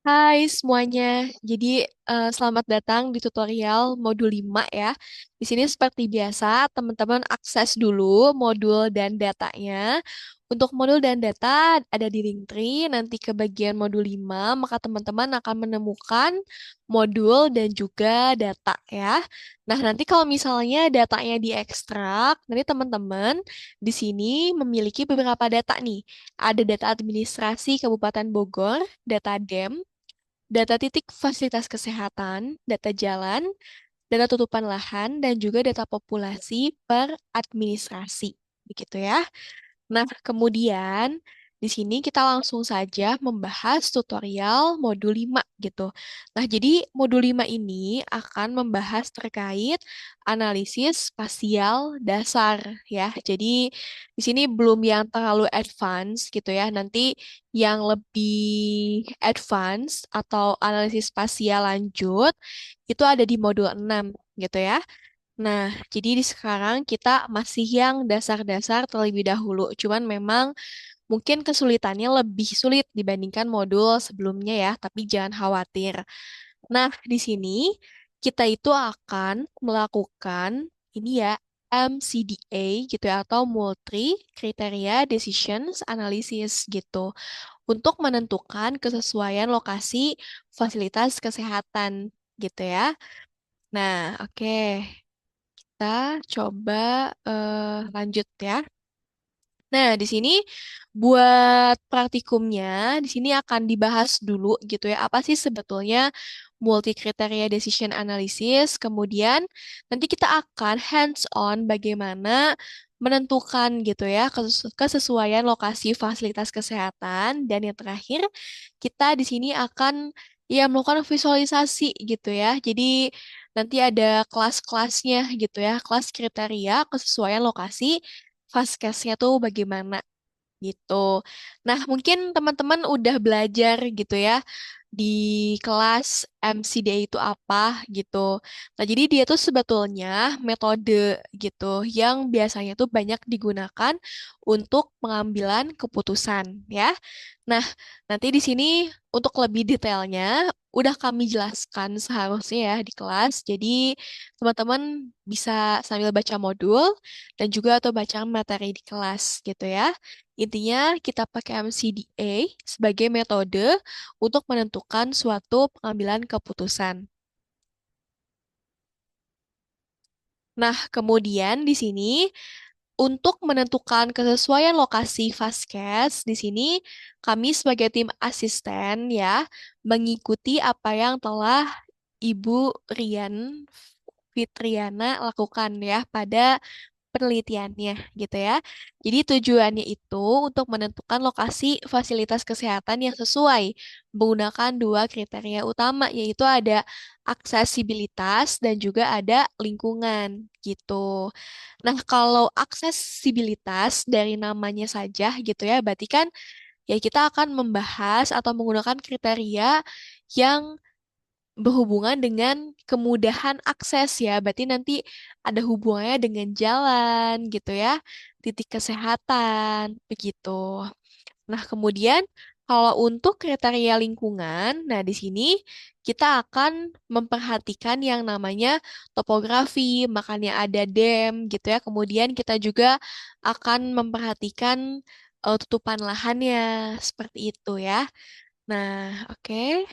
Hai semuanya. Jadi selamat datang di tutorial modul 5 ya. Di sini seperti biasa, teman-teman akses dulu modul dan datanya. Untuk modul dan data ada di Linktree, nanti ke bagian modul 5 maka teman-teman akan menemukan modul dan juga data ya. Nah, nanti kalau misalnya datanya diekstrak, nanti teman-teman di sini memiliki beberapa data nih. Ada data administrasi Kabupaten Bogor, data DEM, data titik fasilitas kesehatan, data jalan, data tutupan lahan, dan juga data populasi per administrasi. Begitu ya. Nah, kemudian di sini kita langsung saja membahas tutorial modul 5 gitu. Nah, jadi modul 5 ini akan membahas terkait analisis spasial dasar ya. Jadi di sini belum yang terlalu advance gitu ya. Nanti yang lebih advance atau analisis spasial lanjut itu ada di modul 6 gitu ya. Nah, jadi di sekarang kita masih yang dasar-dasar terlebih dahulu. Cuman memang mungkin kesulitannya lebih sulit dibandingkan modul sebelumnya ya, tapi jangan khawatir. Nah, di sini kita itu akan melakukan ini ya, MCDA gitu ya, atau Multi Criteria Decisions Analysis gitu, untuk menentukan kesesuaian lokasi fasilitas kesehatan gitu ya. Nah, oke. Kita coba lanjut ya. Nah, di sini buat praktikumnya, di sini akan dibahas dulu gitu ya, apa sih sebetulnya multi kriteria decision analysis. Kemudian nanti kita akan hands on bagaimana menentukan gitu ya kesesuaian lokasi fasilitas kesehatan, dan yang terakhir kita di sini akan ya melakukan visualisasi gitu ya. Jadi nanti ada kelas-kelasnya gitu ya, kelas kriteria kesesuaian lokasi Vaskesnya tuh bagaimana gitu. Nah, mungkin teman-teman udah belajar gitu ya di kelas MCD itu apa gitu. Nah, jadi dia tuh sebetulnya metode gitu yang biasanya tuh banyak digunakan untuk pengambilan keputusan ya. Nah, nanti di sini untuk lebih detailnya udah kami jelaskan seharusnya ya di kelas. Jadi teman-teman bisa sambil baca modul dan juga atau baca materi di kelas gitu ya. Intinya kita pakai MCDA sebagai metode untuk menentukan suatu pengambilan keputusan. Nah, kemudian di sini untuk menentukan kesesuaian lokasi Vaskes, di sini kami sebagai tim asisten ya mengikuti apa yang telah Ibu Rian Fitriana lakukan ya pada penelitiannya gitu ya. Jadi tujuannya itu untuk menentukan lokasi fasilitas kesehatan yang sesuai menggunakan dua kriteria utama, yaitu ada aksesibilitas dan juga ada lingkungan gitu. Nah, kalau aksesibilitas dari namanya saja gitu ya, berarti kan ya kita akan membahas atau menggunakan kriteria yang berhubungan dengan kemudahan akses ya. Berarti nanti ada hubungannya dengan jalan gitu ya, titik kesehatan, begitu. Nah, kemudian kalau untuk kriteria lingkungan, nah di sini kita akan memperhatikan yang namanya topografi, makanya ada dam gitu ya. Kemudian kita juga akan memperhatikan tutupan lahannya, seperti itu ya. Nah, oke.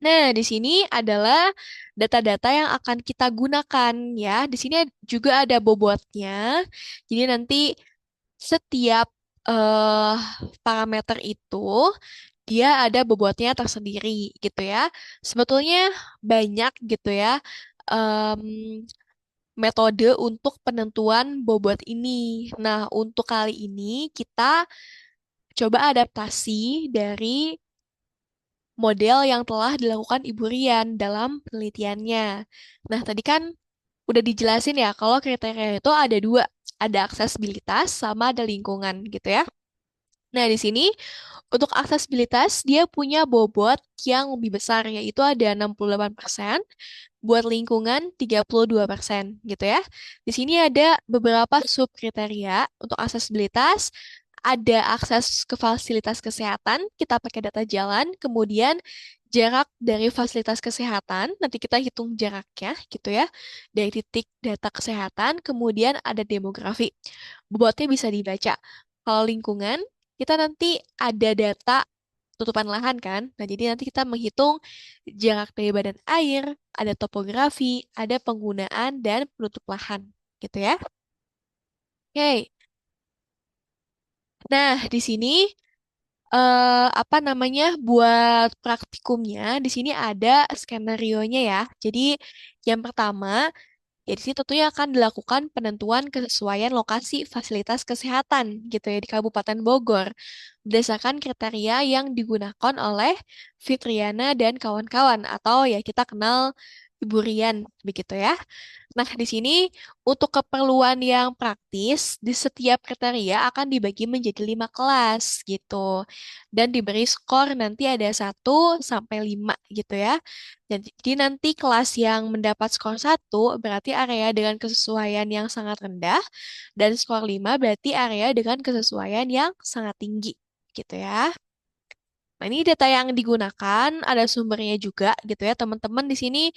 Nah, di sini adalah data-data yang akan kita gunakan ya. Di sini juga ada bobotnya. Jadi nanti setiap eh, parameter itu dia ada bobotnya tersendiri gitu ya. Sebetulnya banyak gitu ya em, metode untuk penentuan bobot ini. Nah, untuk kali ini kita coba adaptasi dari model yang telah dilakukan Ibu Rian dalam penelitiannya. Nah, tadi kan udah dijelasin ya kalau kriteria itu ada dua, ada aksesibilitas sama ada lingkungan gitu ya. Nah, di sini untuk aksesibilitas dia punya bobot yang lebih besar yaitu ada 68%, buat lingkungan 32% gitu ya. Di sini ada beberapa sub kriteria untuk aksesibilitas, ada akses ke fasilitas kesehatan, kita pakai data jalan, kemudian jarak dari fasilitas kesehatan, nanti kita hitung jaraknya gitu ya, dari titik data kesehatan, kemudian ada demografi. Bobotnya bisa dibaca. Kalau lingkungan, kita nanti ada data tutupan lahan kan. Nah, jadi nanti kita menghitung jarak dari badan air, ada topografi, ada penggunaan dan penutup lahan gitu ya. Oke. Nah, di sini apa namanya buat praktikumnya di sini ada skenario-nya ya. Jadi yang pertama, ya di sini tentunya akan dilakukan penentuan kesesuaian lokasi fasilitas kesehatan gitu ya di Kabupaten Bogor berdasarkan kriteria yang digunakan oleh Fitriana dan kawan-kawan atau ya kita kenal Ibu Rian begitu ya. Nah, di sini untuk keperluan yang praktis, di setiap kriteria akan dibagi menjadi 5 kelas gitu. Dan diberi skor nanti ada 1 sampai 5 gitu ya. Jadi nanti kelas yang mendapat skor 1 berarti area dengan kesesuaian yang sangat rendah, dan skor 5 berarti area dengan kesesuaian yang sangat tinggi gitu ya. Nah, ini data yang digunakan, ada sumbernya juga gitu ya. Teman-teman di sini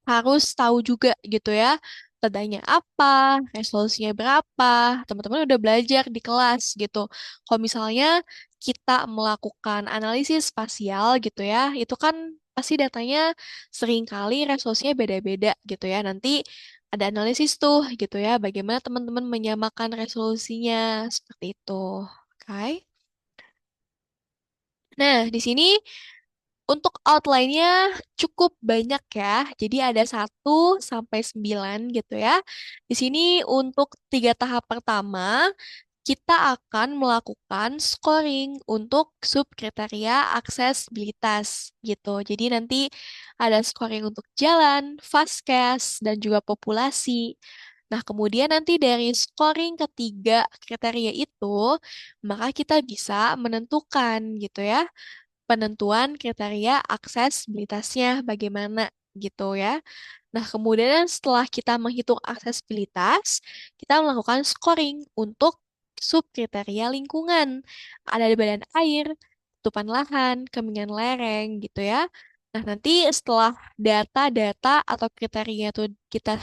harus tahu juga gitu ya, tandanya apa, resolusinya berapa. Teman-teman udah belajar di kelas gitu. Kalau misalnya kita melakukan analisis spasial gitu ya, itu kan pasti datanya seringkali resolusinya beda-beda gitu ya. Nanti ada analisis tuh gitu ya, bagaimana teman-teman menyamakan resolusinya seperti itu. Oke. Nah, di sini untuk outline-nya cukup banyak ya. Jadi ada 1 sampai 9 gitu ya. Di sini untuk 3 tahap pertama, kita akan melakukan scoring untuk subkriteria aksesibilitas gitu. Jadi nanti ada scoring untuk jalan, vaskes, dan juga populasi. Nah, kemudian nanti dari scoring ketiga kriteria itu, maka kita bisa menentukan gitu ya penentuan kriteria aksesibilitasnya bagaimana gitu ya. Nah, kemudian setelah kita menghitung aksesibilitas, kita melakukan scoring untuk subkriteria lingkungan. Ada di badan air, tutupan lahan, kemingan lereng gitu ya. Nah, nanti setelah data-data atau kriteria itu kita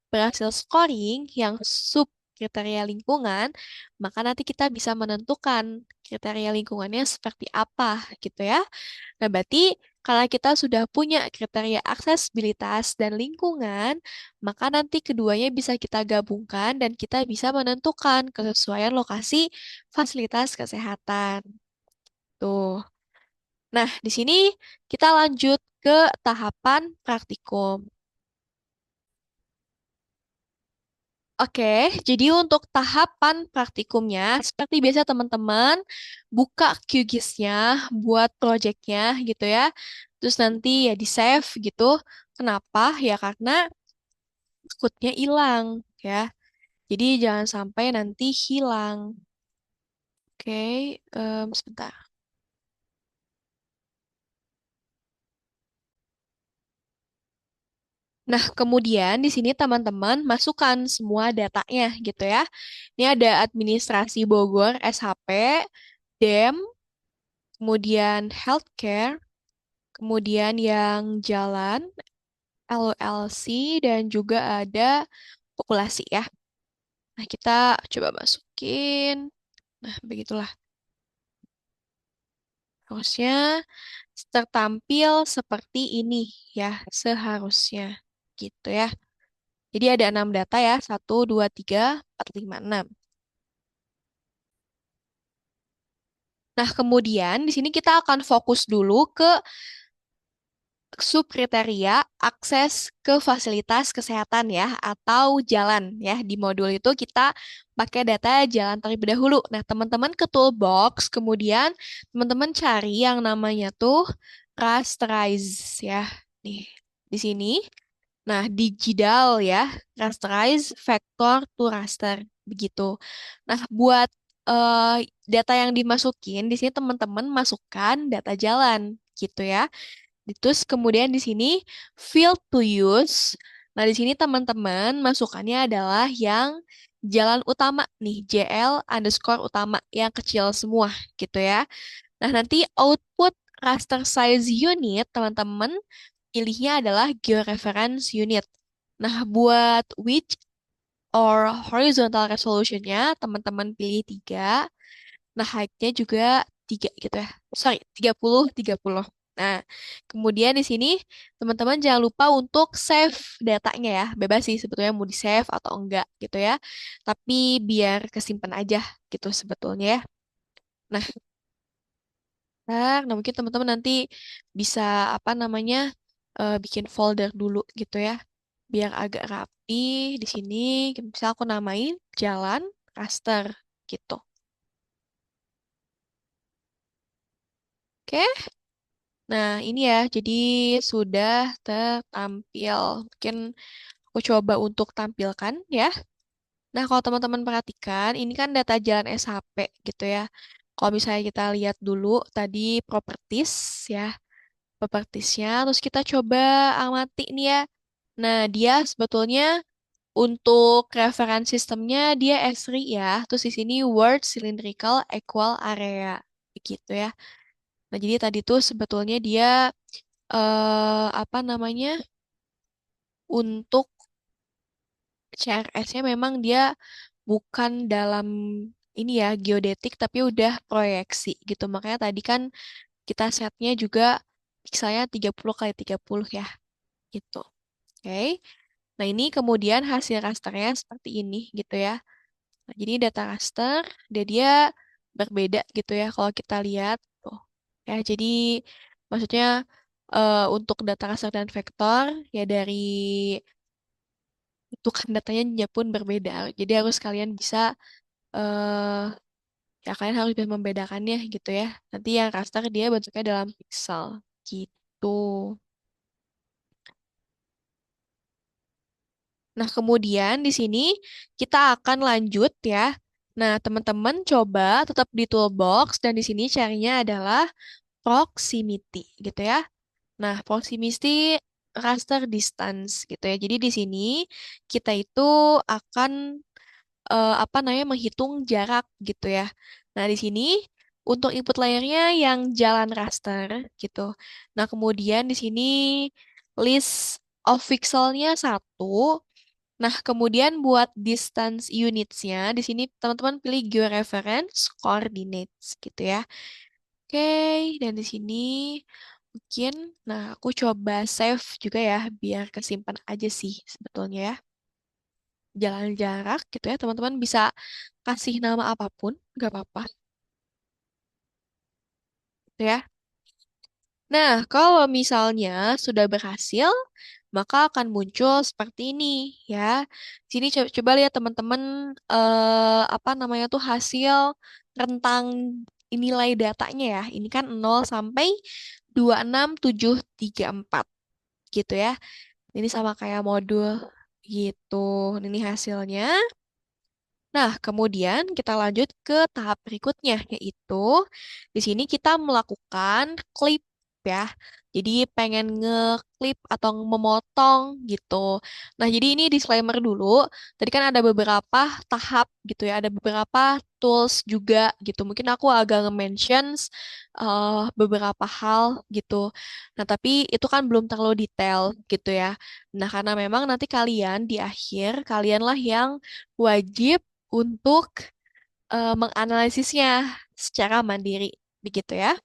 berhasil scoring yang sub kriteria lingkungan, maka nanti kita bisa menentukan kriteria lingkungannya seperti apa gitu ya. Nah, berarti kalau kita sudah punya kriteria aksesibilitas dan lingkungan, maka nanti keduanya bisa kita gabungkan dan kita bisa menentukan kesesuaian lokasi fasilitas kesehatan. Tuh. Nah, di sini kita lanjut ke tahapan praktikum. Oke, jadi untuk tahapan praktikumnya, seperti biasa teman-teman, buka QGIS-nya buat projectnya gitu ya. Terus nanti ya di-save gitu. Kenapa? Ya karena takutnya hilang ya. Jadi jangan sampai nanti hilang. Oke, sebentar. Nah, kemudian di sini teman-teman masukkan semua datanya gitu ya. Ini ada administrasi Bogor, SHP, DEM, kemudian healthcare, kemudian yang jalan, LLC, dan juga ada populasi ya. Nah, kita coba masukin. Nah, begitulah. Harusnya tertampil seperti ini ya, seharusnya. Gitu ya. Jadi ada 6 data ya, 1, 2, 3, 4, 5, 6. Nah, kemudian di sini kita akan fokus dulu ke subkriteria akses ke fasilitas kesehatan ya atau jalan ya. Di modul itu kita pakai data jalan terlebih dahulu. Nah, teman-teman ke toolbox, kemudian teman-teman cari yang namanya tuh rasterize ya. Nih, di sini. Nah, digital ya, rasterize vector to raster begitu. Nah, buat data yang dimasukin di sini teman-teman masukkan data jalan gitu ya. Terus kemudian di sini field to use. Nah, di sini teman-teman masukannya adalah yang jalan utama nih, JL underscore utama yang kecil semua gitu ya. Nah, nanti output raster size unit, teman-teman pilihnya adalah georeference unit. Nah, buat width or horizontal resolutionnya, teman-teman pilih 3. Nah, height-nya juga 3 gitu ya. Sorry, 30 30. Nah, kemudian di sini teman-teman jangan lupa untuk save datanya ya. Bebas sih sebetulnya mau di-save atau enggak gitu ya. Tapi biar kesimpan aja gitu sebetulnya ya. Nah, nah mungkin teman-teman nanti bisa apa namanya bikin folder dulu gitu ya. Biar agak rapi di sini. Misal aku namain jalan raster gitu. Oke. Nah, ini ya, jadi sudah tertampil. Mungkin aku coba untuk tampilkan ya. Nah, kalau teman-teman perhatikan, ini kan data jalan SHP gitu ya. Kalau misalnya kita lihat dulu tadi properties ya, propertiesnya, terus kita coba amati nih ya. Nah, dia sebetulnya untuk reference sistemnya dia S3 ya. Terus di sini word cylindrical equal area begitu ya. Nah, jadi tadi tuh sebetulnya dia apa namanya untuk CRS-nya memang dia bukan dalam ini ya geodetik tapi udah proyeksi gitu. Makanya tadi kan kita setnya juga pikselnya 30 kali 30 ya gitu. Oke. Nah, ini kemudian hasil rasternya seperti ini gitu ya. Nah, jadi data raster dia berbeda gitu ya kalau kita lihat tuh. Ya, jadi maksudnya untuk data raster dan vektor ya dari bentukan datanya pun berbeda. Jadi harus kalian bisa eh ya kalian harus bisa membedakannya gitu ya. Nanti yang raster dia bentuknya dalam pixel gitu. Nah, kemudian di sini kita akan lanjut ya. Nah, teman-teman coba tetap di toolbox dan di sini carinya adalah proximity gitu ya. Nah, proximity raster distance gitu ya. Jadi di sini kita itu akan apa namanya menghitung jarak gitu ya. Nah, di sini untuk input layernya yang jalan raster gitu. Nah, kemudian di sini list of pixelnya 1. Nah, kemudian buat distance unitsnya, di sini teman-teman pilih georeference coordinates gitu ya. Oke, dan di sini mungkin, nah aku coba save juga ya, biar kesimpan aja sih sebetulnya ya. Jalan jarak gitu ya, teman-teman bisa kasih nama apapun, nggak apa-apa gitu ya. Nah, kalau misalnya sudah berhasil, maka akan muncul seperti ini ya. Sini coba lihat teman-teman apa namanya tuh hasil rentang nilai datanya ya. Ini kan 0 sampai 26734 gitu ya. Ini sama kayak modul gitu. Ini hasilnya. Nah, kemudian kita lanjut ke tahap berikutnya, yaitu di sini kita melakukan clip ya. Jadi pengen nge-clip atau memotong gitu. Nah, jadi ini disclaimer dulu. Tadi kan ada beberapa tahap gitu ya, ada beberapa tools juga gitu. Mungkin aku agak nge-mentions beberapa hal gitu. Nah, tapi itu kan belum terlalu detail gitu ya. Nah, karena memang nanti kalian di akhir, kalianlah yang wajib untuk menganalisisnya secara mandiri, begitu ya.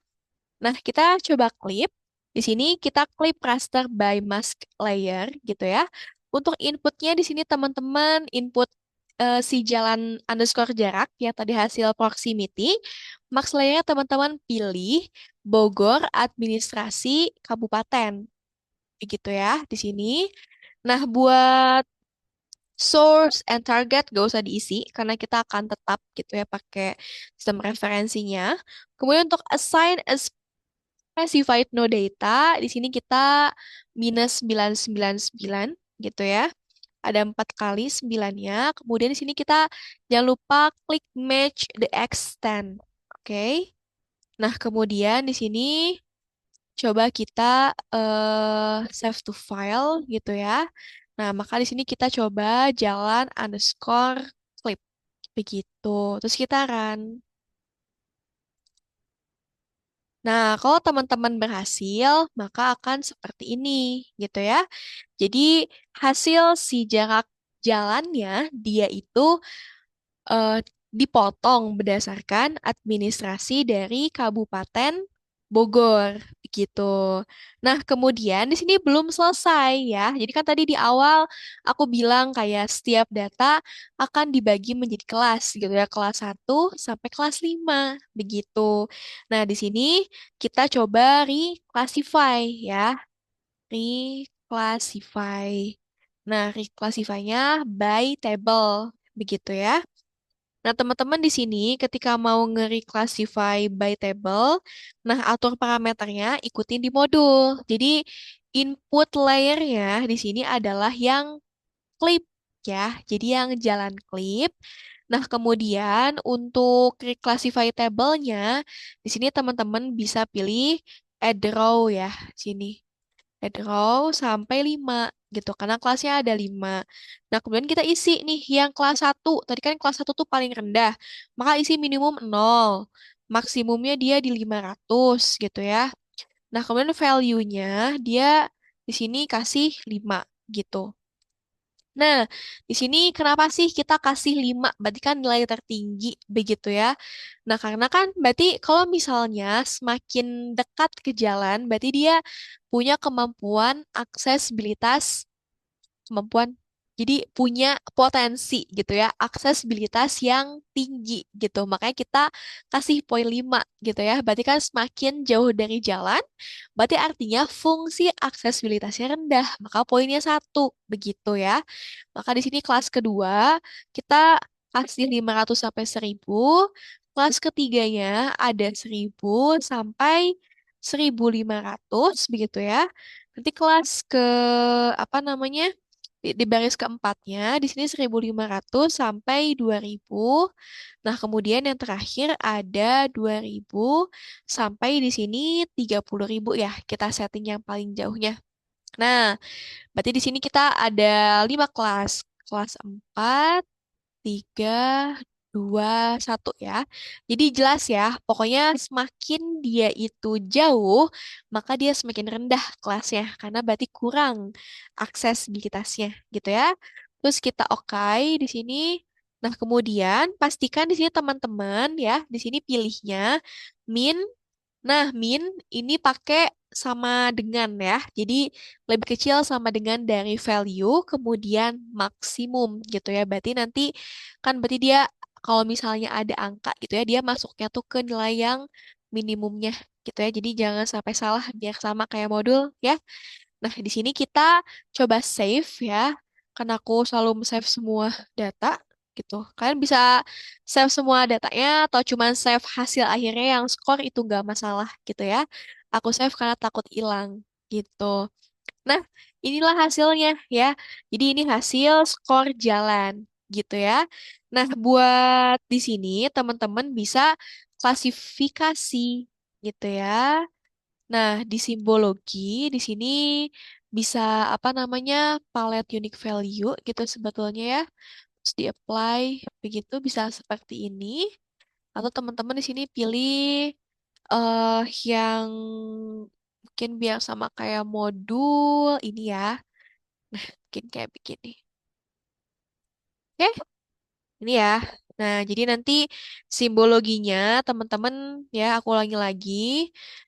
Nah, kita coba klik. Di sini kita klik raster by mask layer, gitu ya. Untuk inputnya di sini teman-teman input si jalan underscore jarak ya tadi hasil proximity. Max layernya teman-teman pilih Bogor Administrasi Kabupaten, begitu ya di sini. Nah, buat source and target gak usah diisi karena kita akan tetap gitu ya pakai sistem referensinya. Kemudian untuk assign a specified no data, di sini kita -999 gitu ya. Ada 4 kali 9-nya. Kemudian di sini kita jangan lupa klik match the extent. Oke. Nah, kemudian di sini coba kita save to file gitu ya. Nah, maka di sini kita coba jalan underscore clip begitu. Terus kita run. Nah, kalau teman-teman berhasil, maka akan seperti ini, gitu ya. Jadi, hasil si jarak jalannya, dia itu eh, dipotong berdasarkan administrasi dari Kabupaten Bogor, begitu. Nah, kemudian di sini belum selesai ya. Jadi kan tadi di awal aku bilang kayak setiap data akan dibagi menjadi kelas gitu ya, kelas 1 sampai kelas 5 begitu. Nah, di sini kita coba reclassify ya, reclassify. Nah, reclassify-nya by table begitu ya. Nah, teman-teman di sini ketika mau nge-reclassify by table, nah atur parameternya ikutin di modul. Jadi input layernya di sini adalah yang clip ya. Jadi yang jalan clip. Nah, kemudian untuk reclassify table-nya, di sini teman-teman bisa pilih add row ya, sini head row sampai 5 gitu karena kelasnya ada 5. Nah, kemudian kita isi nih yang kelas 1. Tadi kan kelas 1 tuh paling rendah. Maka isi minimum 0. Maksimumnya dia di 500 gitu ya. Nah, kemudian value-nya dia di sini kasih 5 gitu. Nah, di sini kenapa sih kita kasih 5? Berarti kan nilai tertinggi begitu ya. Nah, karena kan berarti kalau misalnya semakin dekat ke jalan, berarti dia punya kemampuan, jadi punya potensi gitu ya, aksesibilitas yang tinggi gitu. Makanya kita kasih poin 5 gitu ya. Berarti kan semakin jauh dari jalan, berarti artinya fungsi aksesibilitasnya rendah. Maka poinnya 1 begitu ya. Maka di sini kelas kedua kita kasih 500 sampai 1000. Kelas ketiganya ada 1000 sampai 1500 begitu ya. Nanti kelas ke apa namanya? Di baris keempatnya di sini 1500 sampai 2000. Nah, kemudian yang terakhir ada 2000 sampai di sini 30.000 ya. Kita setting yang paling jauhnya. Nah, berarti di sini kita ada 5 kelas. Kelas 4, 3, 2, 1 ya. Jadi jelas ya, pokoknya semakin dia itu jauh, maka dia semakin rendah kelasnya, karena berarti kurang aksesibilitasnya gitu ya. Terus kita oke di sini. Nah, kemudian pastikan di sini teman-teman ya, di sini pilihnya min. Nah, min ini pakai sama dengan ya. Jadi lebih kecil sama dengan dari value, kemudian maksimum gitu ya. Berarti nanti kan berarti dia kalau misalnya ada angka gitu ya, dia masuknya tuh ke nilai yang minimumnya gitu ya. Jadi jangan sampai salah biar sama kayak modul ya. Nah, di sini kita coba save ya. Karena aku selalu save semua data gitu. Kalian bisa save semua datanya atau cuman save hasil akhirnya yang skor itu nggak masalah gitu ya. Aku save karena takut hilang gitu. Nah, inilah hasilnya ya. Jadi ini hasil skor jalan gitu ya. Nah, buat di sini teman-teman bisa klasifikasi gitu ya. Nah, di simbologi di sini bisa apa namanya palet unique value gitu sebetulnya ya. Terus di-apply begitu bisa seperti ini. Atau teman-teman di sini pilih eh yang mungkin biar sama kayak modul ini ya. Mungkin kayak begini. Oke? Ini ya. Nah, jadi nanti simbologinya teman-teman ya aku ulangi lagi.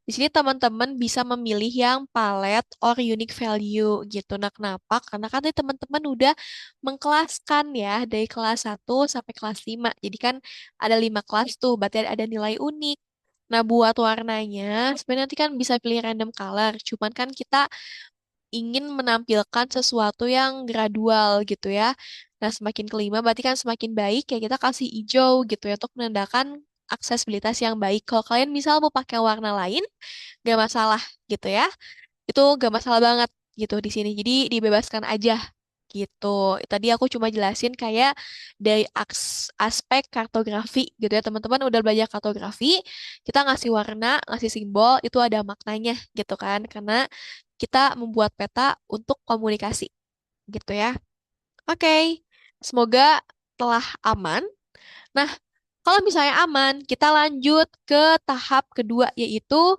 Di sini teman-teman bisa memilih yang palet or unique value gitu. Nah, kenapa? Karena kan tadi teman-teman udah mengkelaskan ya dari kelas 1 sampai kelas 5. Jadi kan ada 5 kelas tuh, berarti ada nilai unik. Nah, buat warnanya sebenarnya nanti kan bisa pilih random color. Cuman kan kita ingin menampilkan sesuatu yang gradual gitu ya. Nah, semakin kelima berarti kan semakin baik ya kita kasih hijau gitu ya untuk menandakan aksesibilitas yang baik. Kalau kalian misal mau pakai warna lain, gak masalah gitu ya. Itu gak masalah banget gitu di sini. Jadi dibebaskan aja gitu. Tadi aku cuma jelasin kayak dari aspek kartografi gitu ya. Teman-teman udah belajar kartografi, kita ngasih warna, ngasih simbol, itu ada maknanya gitu kan. Karena kita membuat peta untuk komunikasi gitu ya. Oke, semoga telah aman. Nah, kalau misalnya aman, kita lanjut ke tahap kedua, yaitu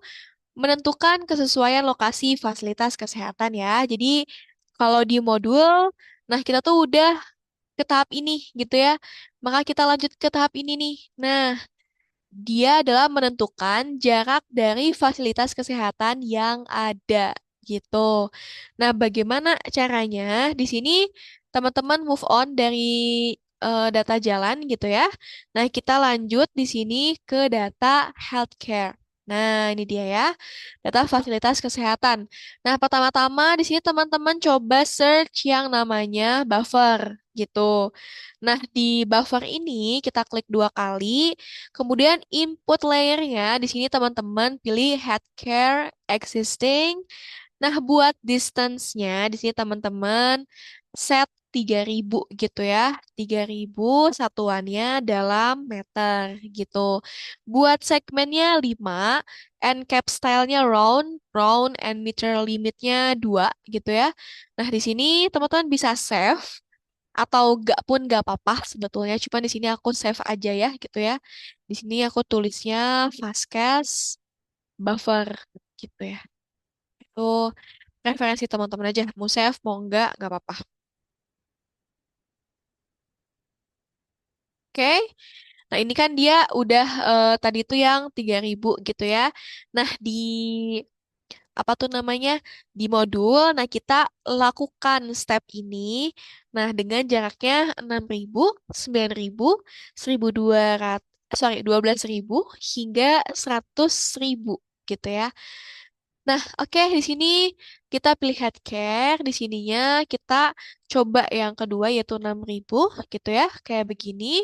menentukan kesesuaian lokasi fasilitas kesehatan ya. Jadi, kalau di modul, nah kita tuh udah ke tahap ini gitu ya. Maka kita lanjut ke tahap ini nih. Nah, dia adalah menentukan jarak dari fasilitas kesehatan yang ada gitu. Nah, bagaimana caranya? Di sini teman-teman move on dari data jalan gitu ya. Nah, kita lanjut di sini ke data healthcare. Nah, ini dia ya, data fasilitas kesehatan. Nah, pertama-tama di sini teman-teman coba search yang namanya buffer gitu. Nah, di buffer ini kita klik dua kali. Kemudian input layernya di sini teman-teman pilih healthcare existing. Nah, buat distance-nya di sini teman-teman set 3.000 gitu ya. 3.000 satuannya dalam meter gitu. Buat segmennya 5, and cap style-nya round, round and meter limitnya 2 gitu ya. Nah, di sini teman-teman bisa save atau gak pun gak apa-apa sebetulnya. Cuma di sini aku save aja ya gitu ya. Di sini aku tulisnya Fastcast buffer gitu ya. Itu preferensi teman-teman aja. Mau save, mau enggak, nggak apa-apa. Oke. Nah, ini kan dia udah tadi tuh yang 3.000 gitu ya. Nah, di apa tuh namanya? Di modul, nah kita lakukan step ini. Nah, dengan jaraknya 6.000, 9.000, 1.200, sorry, 12.000 hingga 100.000 gitu ya. Nah, oke, di sini kita pilih healthcare. Di sininya kita coba yang kedua yaitu 6.000 gitu ya, kayak begini.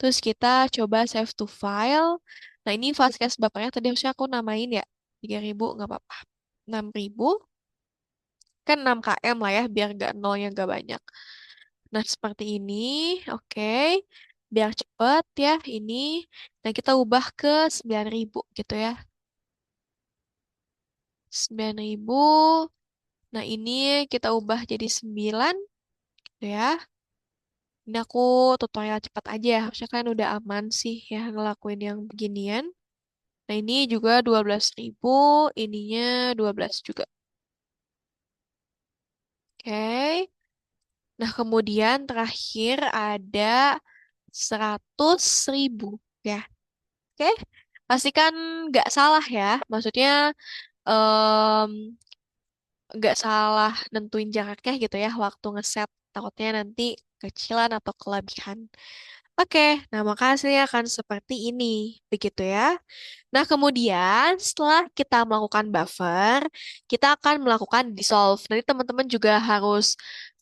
Terus kita coba save to file. Nah, ini fastcase bapaknya tadi harusnya aku namain ya. 3.000 nggak apa-apa. 6.000 kan 6 km lah ya, biar nggak nolnya nggak banyak. Nah, seperti ini. Oke. Biar cepet ya ini. Nah, kita ubah ke 9.000 gitu ya. 9.000. Nah, ini kita ubah jadi 9 gitu ya. Ini aku tutorial cepat aja ya. Harusnya kan udah aman sih ya ngelakuin yang beginian. Nah, ini juga 12.000, ininya 12 juga. Oke. Nah, kemudian terakhir ada 100.000 ya. Oke. Pastikan nggak salah ya. Maksudnya em, nggak salah nentuin jaraknya gitu ya waktu ngeset. Takutnya nanti kecilan atau kelebihan. Oke, nah maka hasilnya akan seperti ini. Begitu ya. Nah, kemudian setelah kita melakukan buffer, kita akan melakukan dissolve. Nanti teman-teman juga harus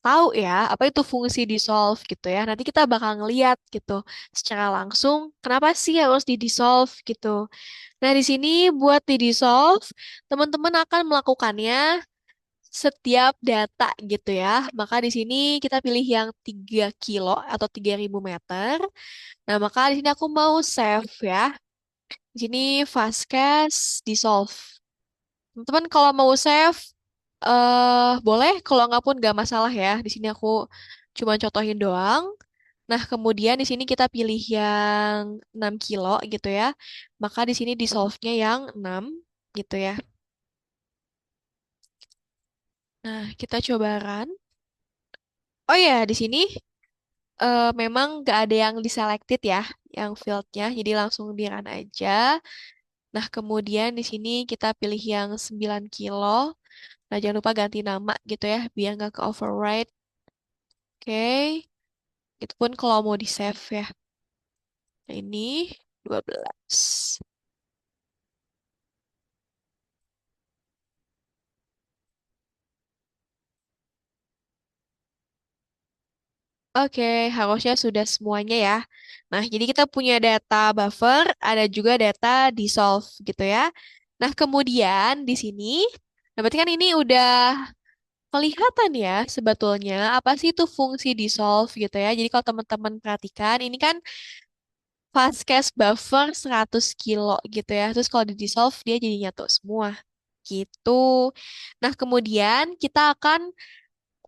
tahu ya, apa itu fungsi dissolve gitu ya. Nanti kita bakal ngeliat gitu secara langsung, kenapa sih harus di dissolve gitu. Nah, di sini buat di dissolve, teman-teman akan melakukannya setiap data gitu ya. Maka di sini kita pilih yang 3 kilo atau 3.000 meter. Nah, maka di sini aku mau save ya. Di sini Fastcast dissolve. Teman-teman kalau mau save, boleh. Kalau nggak pun nggak masalah ya. Di sini aku cuma contohin doang. Nah, kemudian di sini kita pilih yang 6 kilo gitu ya. Maka di sini dissolve-nya yang 6 gitu ya. Nah, kita coba run. Oh ya, di sini memang nggak ada yang diselected ya, yang field-nya. Jadi langsung di run aja. Nah, kemudian di sini kita pilih yang 9 kilo. Nah, jangan lupa ganti nama gitu ya, biar nggak ke override. Oke, itu pun kalau mau di save ya. Nah, ini 12. Oke, harusnya sudah semuanya ya. Nah, jadi kita punya data buffer, ada juga data dissolve gitu ya. Nah, kemudian di sini, nah berarti kan ini udah kelihatan ya sebetulnya apa sih itu fungsi dissolve gitu ya. Jadi kalau teman-teman perhatikan, ini kan Fastcast buffer 100 kilo gitu ya. Terus kalau di dissolve dia jadi nyatu semua gitu. Nah, kemudian kita akan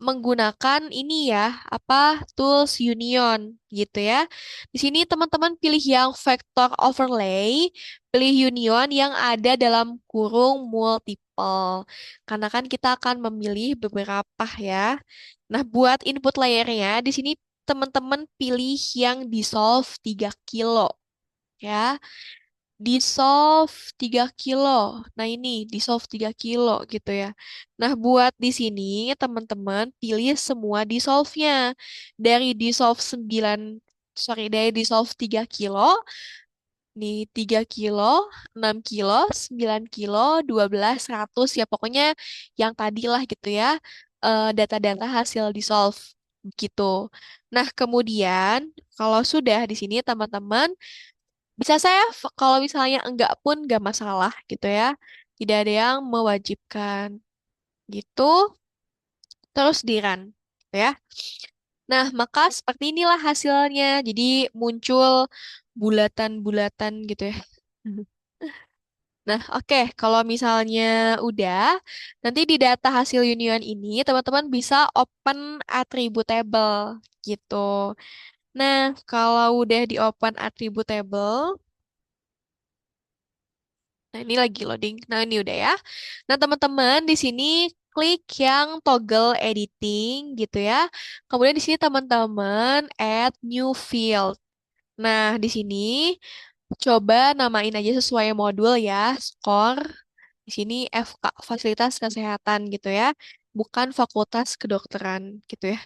menggunakan ini ya, apa tools Union gitu ya. Di sini teman-teman pilih yang vector overlay, pilih Union yang ada dalam kurung multiple. Karena kan kita akan memilih beberapa ya. Nah, buat input layernya di sini teman-teman pilih yang dissolve 3 kilo ya. Dissolve 3 kilo. Nah, ini dissolve 3 kilo gitu ya. Nah, buat di sini teman-teman pilih semua dissolve-nya. Dari dissolve 9, sorry, dari dissolve 3 kilo, nih 3 kilo, 6 kilo, 9 kilo, 12, 100, ya pokoknya yang tadi lah gitu ya. Data-data hasil dissolve gitu. Nah, kemudian kalau sudah di sini teman-teman bisa saya kalau misalnya enggak pun enggak masalah gitu ya. Tidak ada yang mewajibkan gitu. Terus di run gitu ya. Nah, maka seperti inilah hasilnya. Jadi muncul bulatan-bulatan gitu ya. Nah, oke, kalau misalnya udah, nanti di data hasil union ini teman-teman bisa open attributable gitu. Nah, kalau udah di open attributable, nah, ini lagi loading. Nah, ini udah ya. Nah, teman-teman di sini klik yang toggle editing gitu ya. Kemudian di sini teman-teman add new field. Nah, di sini coba namain aja sesuai modul ya. Score. Di sini FK, fasilitas kesehatan gitu ya. Bukan fakultas kedokteran gitu ya.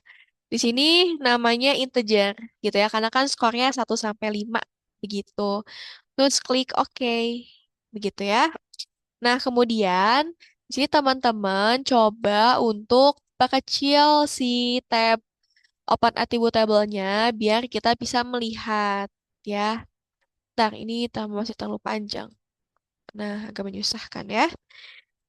Di sini namanya integer gitu ya. Karena kan skornya 1 sampai 5 begitu. Terus klik OK. Begitu ya. Nah, kemudian di sini teman-teman coba untuk perkecil si tab open attribute-nya biar kita bisa melihat ya. Ntar ini masih terlalu panjang. Nah, agak menyusahkan ya.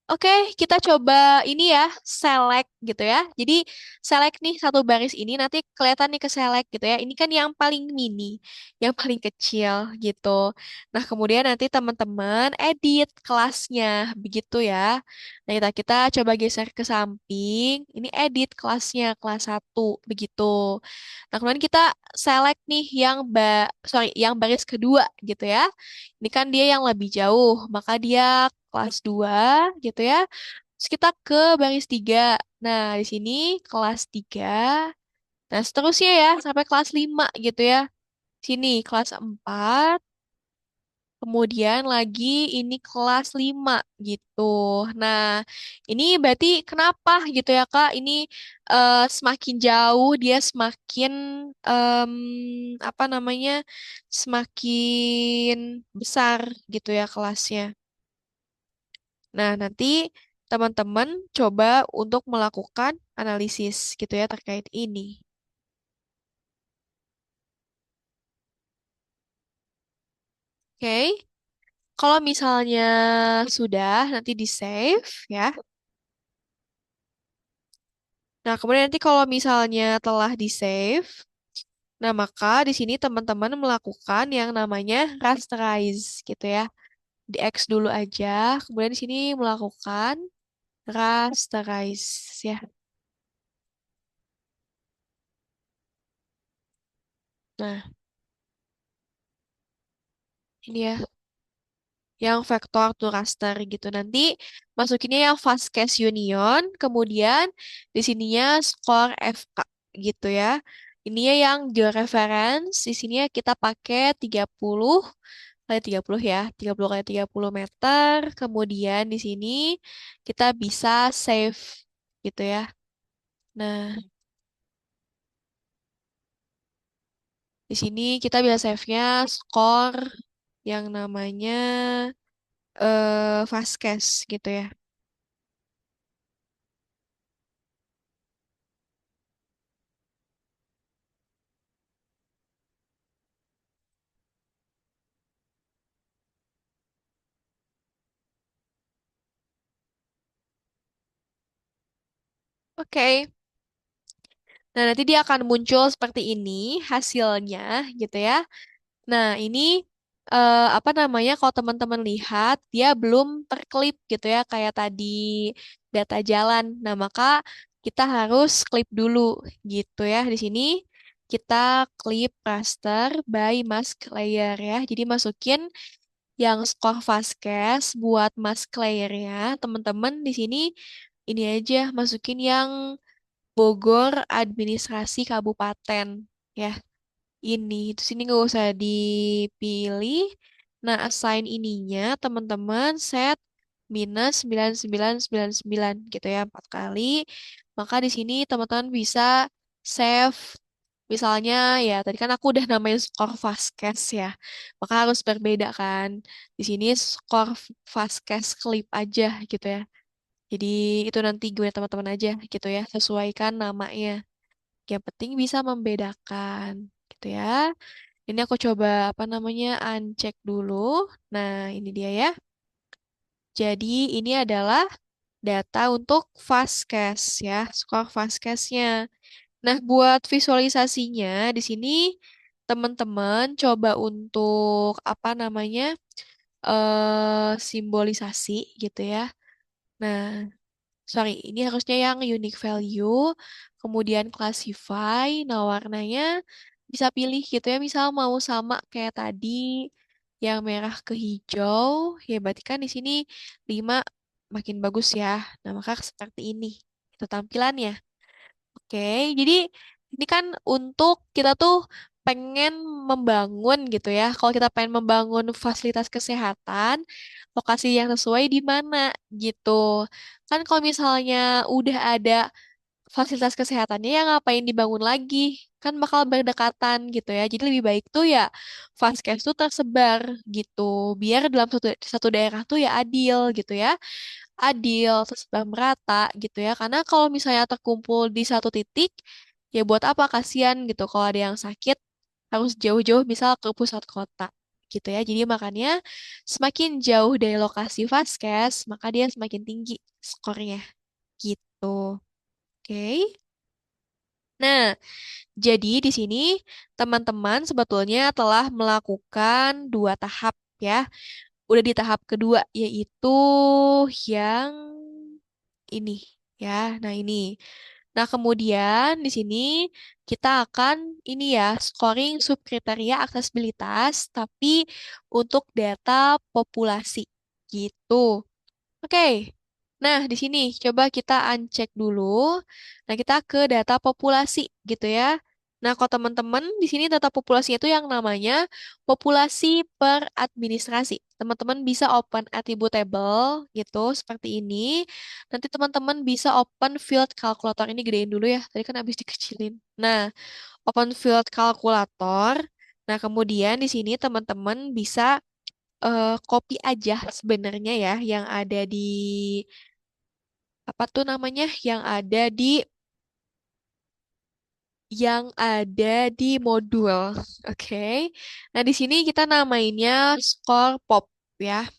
Oke, kita coba ini ya, select gitu ya. Jadi select nih satu baris ini nanti kelihatan nih ke select gitu ya. Ini kan yang paling mini, yang paling kecil gitu. Nah, kemudian nanti teman-teman edit kelasnya begitu ya. Nah, kita coba geser ke samping. Ini edit kelasnya kelas 1 begitu. Nah, kemudian kita select nih yang yang baris kedua gitu ya. Ini kan dia yang lebih jauh, maka dia kelas 2 gitu ya. Terus kita ke baris 3. Nah, di sini kelas 3. Nah, seterusnya ya sampai kelas 5 gitu ya. Sini kelas 4. Kemudian lagi ini kelas 5 gitu. Nah, ini berarti kenapa gitu ya Kak? Ini semakin jauh dia semakin em, apa namanya? Semakin besar gitu ya kelasnya. Nah, nanti teman-teman coba untuk melakukan analisis gitu ya terkait ini. Oke, kalau misalnya sudah nanti di save ya. Nah, kemudian nanti kalau misalnya telah di save, nah maka di sini teman-teman melakukan yang namanya rasterize gitu ya. Di X dulu aja, kemudian di sini melakukan rasterize ya. Nah, ini ya. Yang vektor to raster gitu. Nanti masukinnya yang fast case union, kemudian di sininya score FK gitu ya. Ini ya yang georeference, di sini ya kita pakai 30 kali 30 ya, 30 kali 30 meter. Kemudian di sini kita bisa save gitu ya. Nah, di sini kita bisa save-nya score yang namanya fast case gitu ya. Oke. Nah, nanti dia akan muncul seperti ini hasilnya gitu ya. Nah, ini apa namanya kalau teman-teman lihat dia belum terklip gitu ya kayak tadi data jalan. Nah, maka kita harus klik dulu gitu ya. Di sini kita klik raster by mask layer ya. Jadi masukin yang skor Fastcase buat mask layernya. Teman-teman di sini ini aja masukin yang Bogor Administrasi Kabupaten ya. Ini terus ini nggak usah dipilih. Nah, assign ininya teman-teman set minus 9999 gitu ya 4 kali. Maka di sini teman-teman bisa save misalnya ya tadi kan aku udah namain skor Fastcase ya. Maka harus berbeda kan. Di sini skor Fastcase clip aja gitu ya. Jadi itu nanti gue teman-teman aja gitu ya. Sesuaikan namanya. Yang penting bisa membedakan gitu ya. Ini aku coba apa namanya uncheck dulu. Nah, ini dia ya. Jadi ini adalah data untuk Fastcase ya, skor Fastcase-nya. Nah, buat visualisasinya di sini teman-teman coba untuk apa namanya simbolisasi gitu ya. Nah, sorry, ini harusnya yang unique value, kemudian classify, nah warnanya bisa pilih gitu ya, misal mau sama kayak tadi, yang merah ke hijau, ya berarti kan di sini 5 makin bagus ya. Nah, maka seperti ini, itu tampilannya. Oke, jadi ini kan untuk kita tuh pengen membangun gitu ya. Kalau kita pengen membangun fasilitas kesehatan, lokasi yang sesuai di mana gitu. Kan kalau misalnya udah ada fasilitas kesehatannya ya ngapain dibangun lagi? Kan bakal berdekatan gitu ya. Jadi lebih baik tuh ya Vaskes tuh tersebar gitu. Biar dalam satu satu daerah tuh ya adil gitu ya, adil, tersebar merata gitu ya. Karena kalau misalnya terkumpul di satu titik, ya buat apa kasihan gitu kalau ada yang sakit harus jauh-jauh misal ke pusat kota gitu ya. Jadi makanya semakin jauh dari lokasi Vaskes, maka dia semakin tinggi skornya gitu. Oke. Nah, jadi di sini teman-teman sebetulnya telah melakukan 2 tahap ya. Udah di tahap kedua yaitu yang ini ya. Nah, ini. Nah, kemudian di sini kita akan ini ya, scoring subkriteria aksesibilitas tapi untuk data populasi gitu. Oke. Nah, di sini coba kita uncheck dulu. Nah, kita ke data populasi gitu ya. Nah, kalau teman-teman di sini data populasi itu yang namanya populasi per administrasi. Teman-teman bisa open attributable gitu seperti ini. Nanti teman-teman bisa open field calculator ini gedein dulu ya. Tadi kan habis dikecilin. Nah, open field calculator. Nah, kemudian di sini teman-teman bisa copy aja sebenarnya ya yang ada di apa tuh namanya yang ada di modul. Oke. Nah, di sini kita namainnya skor pop ya.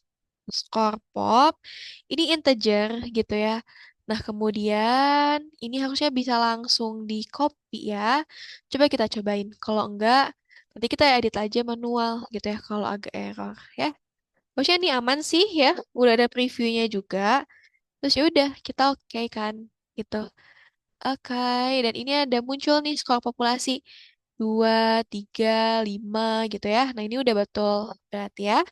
Skor pop. Ini integer gitu ya. Nah, kemudian ini harusnya bisa langsung di copy ya. Coba kita cobain. Kalau enggak, nanti kita edit aja manual gitu ya kalau agak error ya. Maksudnya ini aman sih ya. Udah ada previewnya juga. Terus ya udah kita oke kan gitu. Oke, dan ini ada muncul nih skor populasi 2, 3, 5 gitu ya. Nah, ini udah betul berarti ya.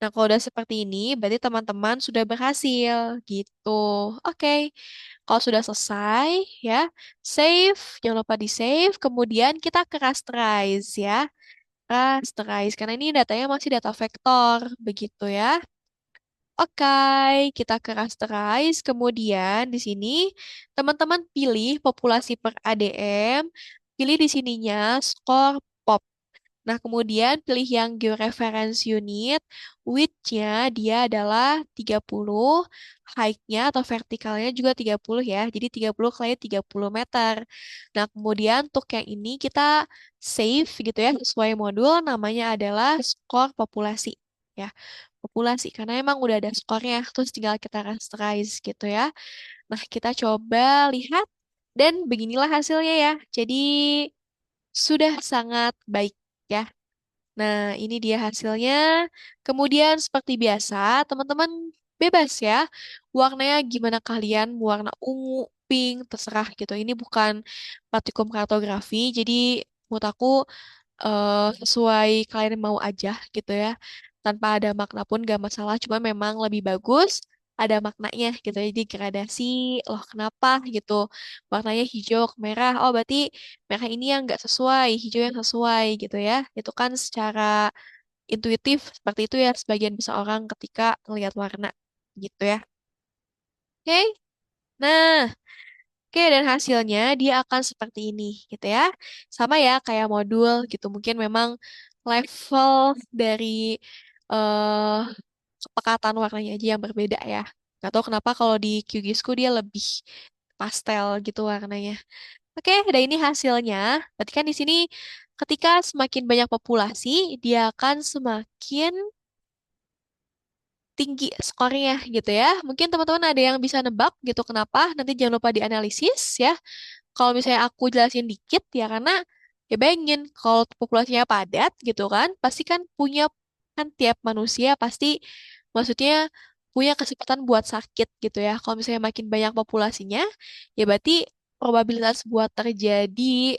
Nah, kalau udah seperti ini, berarti teman-teman sudah berhasil gitu. Oke, kalau sudah selesai ya, save, jangan lupa di save. Kemudian kita ke rasterize ya. Rasterize, karena ini datanya masih data vektor, begitu ya. Oke, kita ke rasterize. Kemudian di sini teman-teman pilih populasi per ADM, pilih di sininya skor pop. Nah, kemudian pilih yang georeference unit, width-nya dia adalah 30, height-nya atau vertikalnya juga 30 ya. Jadi 30 kali 30 meter. Nah, kemudian untuk yang ini kita save gitu ya, sesuai modul namanya adalah skor populasi. Ya, populasi karena emang udah ada skornya terus tinggal kita rasterize gitu ya. Nah, kita coba lihat dan beginilah hasilnya ya. Jadi sudah sangat baik ya. Nah, ini dia hasilnya. Kemudian seperti biasa, teman-teman bebas ya. Warnanya gimana kalian? Mau warna ungu, mapping, terserah gitu. Ini bukan praktikum kartografi, jadi menurut aku sesuai kalian mau aja gitu ya. Tanpa ada makna pun gak masalah, cuma memang lebih bagus ada maknanya gitu. Jadi gradasi, loh kenapa gitu. Warnanya hijau ke merah, oh berarti merah ini yang gak sesuai, hijau yang sesuai gitu ya. Itu kan secara intuitif seperti itu ya sebagian besar orang ketika melihat warna gitu ya. Oke, nah oke, dan hasilnya dia akan seperti ini, gitu ya. Sama ya, kayak modul gitu. Mungkin memang level dari eh kepekatan warnanya aja yang berbeda ya. Gak tahu kenapa kalau di QGIS-ku dia lebih pastel gitu warnanya. Oke, dan ini hasilnya. Berarti kan di sini ketika semakin banyak populasi, dia akan semakin tinggi skornya gitu ya. Mungkin teman-teman ada yang bisa nebak gitu kenapa. Nanti jangan lupa dianalisis ya. Kalau misalnya aku jelasin dikit ya karena ya bayangin kalau populasinya padat gitu kan, pasti kan punya kan tiap manusia pasti maksudnya punya kesempatan buat sakit gitu ya. Kalau misalnya makin banyak populasinya, ya berarti probabilitas buat terjadi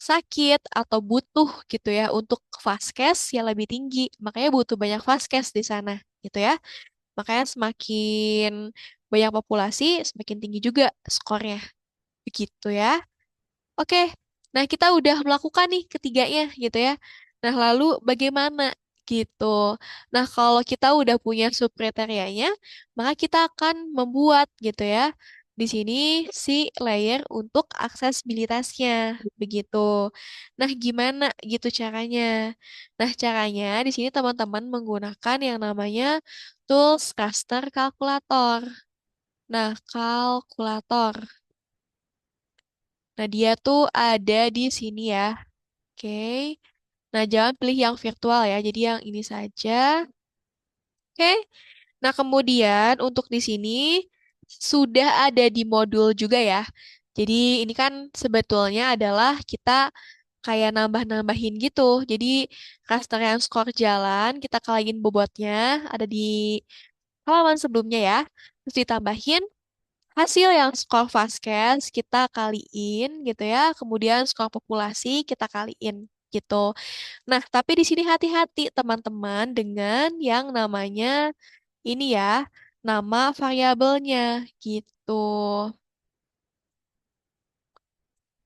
sakit atau butuh gitu ya untuk vaskes ya lebih tinggi. Makanya butuh banyak vaskes di sana gitu ya. Makanya semakin banyak populasi, semakin tinggi juga skornya. Begitu ya. Oke, nah kita udah melakukan nih ketiganya gitu ya. Nah lalu bagaimana gitu. Nah kalau kita udah punya subkriterianya, maka kita akan membuat gitu ya. Di sini si layer untuk aksesibilitasnya begitu. Nah gimana gitu caranya? Nah caranya di sini teman-teman menggunakan yang namanya tools raster calculator. Nah kalkulator. Nah, dia tuh ada di sini ya. Oke. Nah, jangan pilih yang virtual ya. Jadi yang ini saja. Oke. Nah, kemudian untuk di sini sudah ada di modul juga ya. Jadi ini kan sebetulnya adalah kita kayak nambah-nambahin gitu. Jadi raster yang skor jalan, kita kaliin bobotnya ada di halaman sebelumnya ya. Terus ditambahin hasil yang skor Vaskes kita kaliin gitu ya, kemudian skor populasi kita kaliin gitu. Nah, tapi di sini hati-hati teman-teman dengan yang namanya ini ya, nama variabelnya gitu.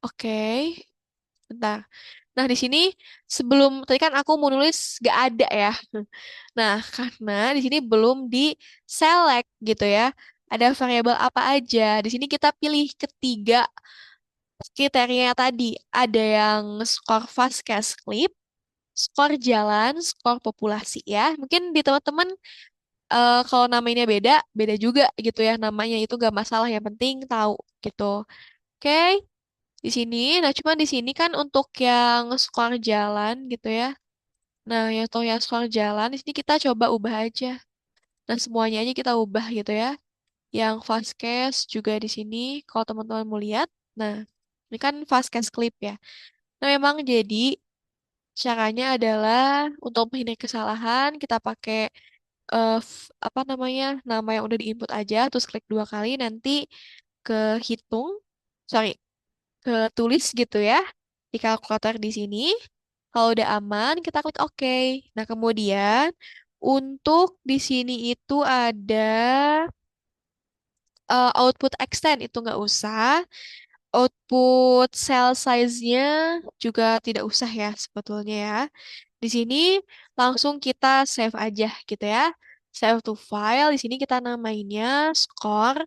Oke, bentar. Nah, di sini sebelum tadi kan aku mau nulis gak ada ya. Nah, karena di sini belum di select gitu ya. Ada variabel apa aja. Di sini kita pilih ketiga kriteria tadi ada yang skor Fastcast Clip, skor jalan, skor populasi ya. Mungkin di teman-teman kalau namanya beda, beda juga gitu ya namanya itu gak masalah. Yang penting tahu gitu. Oke, di sini. Nah, cuma di sini kan untuk yang skor jalan gitu ya. Nah, yang untuk yang skor jalan di sini kita coba ubah aja. Nah, semuanya aja kita ubah gitu ya. Yang Fastcast juga di sini. Kalau teman-teman mau lihat, nah ini kan Fastcast Clip ya. Nah, memang jadi caranya adalah untuk menghindari kesalahan, kita pakai apa namanya, nama yang udah diinput aja, terus klik dua kali, nanti ke hitung, sorry, ke tulis gitu ya, di kalkulator di sini. Kalau udah aman, kita klik OK. Nah, kemudian untuk di sini itu ada output extend, itu nggak usah. Output cell size-nya juga tidak usah ya sebetulnya ya. Di sini langsung kita save aja gitu ya. Save to file. Di sini kita namainnya score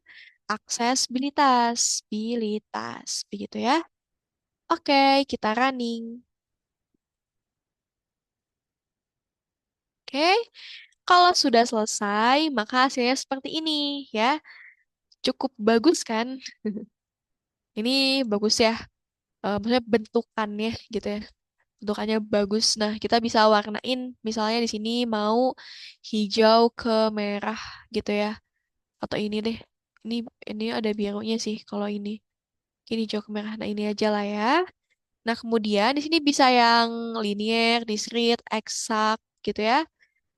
aksesibilitas. Bilitas. Begitu ya. Oke, kita running. Oke, kalau sudah selesai, maka hasilnya seperti ini ya. Cukup bagus kan? Ini bagus ya. Maksudnya bentukannya gitu ya. Bentukannya bagus. Nah, kita bisa warnain misalnya di sini mau hijau ke merah gitu ya. Atau ini deh. Ini ini ada birunya sih kalau ini. Ini hijau ke merah. Nah, ini aja lah ya. Nah, kemudian di sini bisa yang linear, discrete, eksak gitu ya.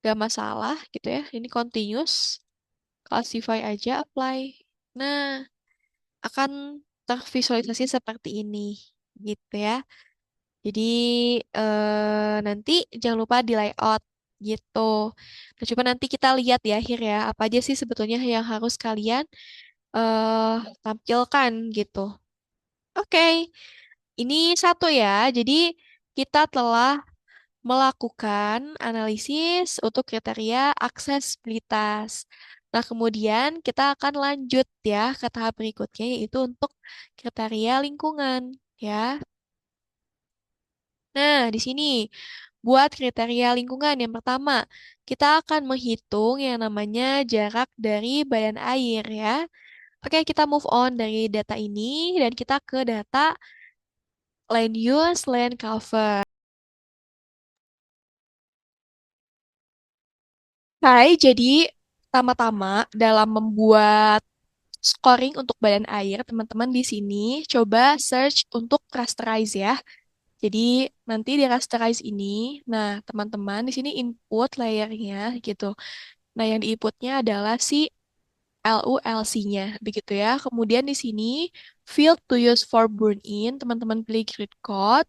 Gak masalah gitu ya. Ini continuous. Classify aja, apply. Nah, akan tervisualisasi seperti ini gitu ya. Jadi nanti jangan lupa di layout gitu. Nah, coba nanti kita lihat di akhir ya, apa aja sih sebetulnya yang harus kalian tampilkan gitu. Oke, ini satu ya. Jadi kita telah melakukan analisis untuk kriteria aksesibilitas. Nah, kemudian kita akan lanjut ya ke tahap berikutnya yaitu untuk kriteria lingkungan ya. Nah, di sini buat kriteria lingkungan yang pertama, kita akan menghitung yang namanya jarak dari badan air ya. Oke, kita move on dari data ini dan kita ke data land use, land cover. Hai, jadi pertama-tama dalam membuat scoring untuk badan air, teman-teman di sini coba search untuk rasterize ya. Jadi nanti di rasterize ini, nah teman-teman di sini input layernya gitu. Nah yang diinputnya adalah si LULC-nya, begitu ya. Kemudian di sini field to use for burn-in, teman-teman pilih grid code.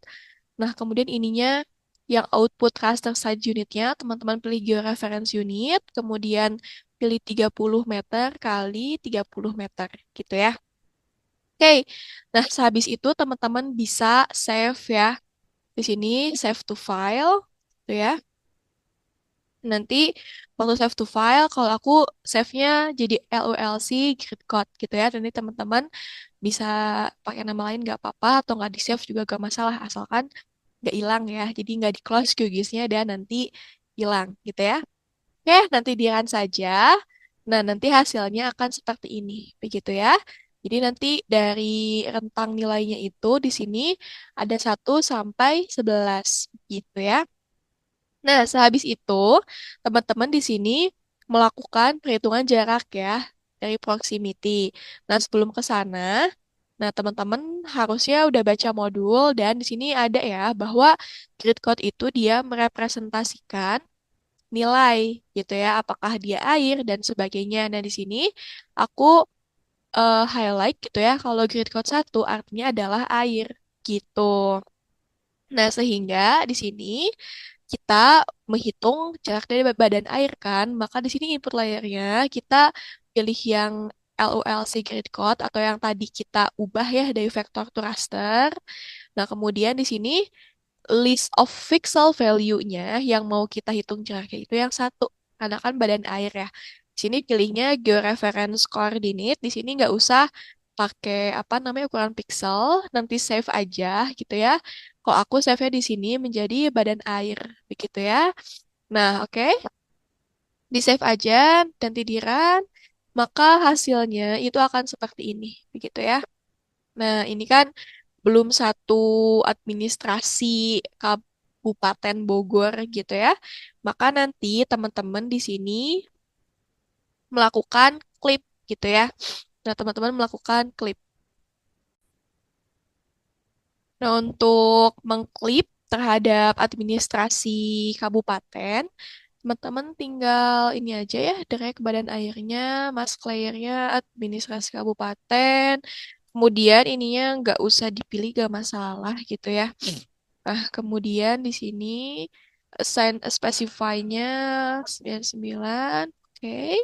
Nah kemudian ininya yang output raster side unitnya, teman-teman pilih georeference unit, kemudian pilih 30 meter kali 30 meter, gitu ya. Oke, nah sehabis itu teman-teman bisa save ya. Di sini save to file, gitu ya. Nanti waktu save to file, kalau aku save-nya jadi LULC grid code gitu ya. Nanti teman-teman bisa pakai nama lain nggak apa-apa atau nggak di save juga gak masalah asalkan nggak hilang ya. Jadi nggak di close QGIS-nya dan nanti hilang gitu ya. Oke, nanti di run saja. Nah, nanti hasilnya akan seperti ini, begitu ya. Jadi nanti dari rentang nilainya itu di sini ada 1 sampai 11 gitu ya. Nah, sehabis itu, teman-teman di sini melakukan perhitungan jarak ya dari proximity. Nah, sebelum ke sana, nah teman-teman harusnya udah baca modul dan di sini ada ya bahwa grid code itu dia merepresentasikan nilai gitu ya, apakah dia air dan sebagainya. Nah, di sini aku highlight gitu ya kalau grid code 1 artinya adalah air gitu. Nah, sehingga di sini kita menghitung jarak dari badan air kan, maka di sini input layernya kita pilih yang LULC grid code atau yang tadi kita ubah ya dari vector to raster. Nah, kemudian di sini list of pixel value-nya yang mau kita hitung jaraknya itu yang satu, karena kan badan air ya. Di sini pilihnya georeference coordinate, di sini nggak usah pakai apa namanya ukuran pixel, nanti save aja gitu ya. Kalau aku save-nya di sini menjadi badan air, begitu ya. Nah, oke, di save aja, nanti di run, maka hasilnya itu akan seperti ini, begitu ya. Nah, ini kan belum satu administrasi Kabupaten Bogor gitu ya. Maka nanti teman-teman di sini melakukan klik gitu ya. Nah, teman-teman melakukan klik. Nah, untuk mengklip terhadap administrasi kabupaten, teman-teman tinggal ini aja ya, drag ke badan airnya, mask layer-nya, administrasi kabupaten. Kemudian ininya nggak usah dipilih, gak masalah gitu ya. Nah, kemudian di sini assign specify-nya 99. Oke,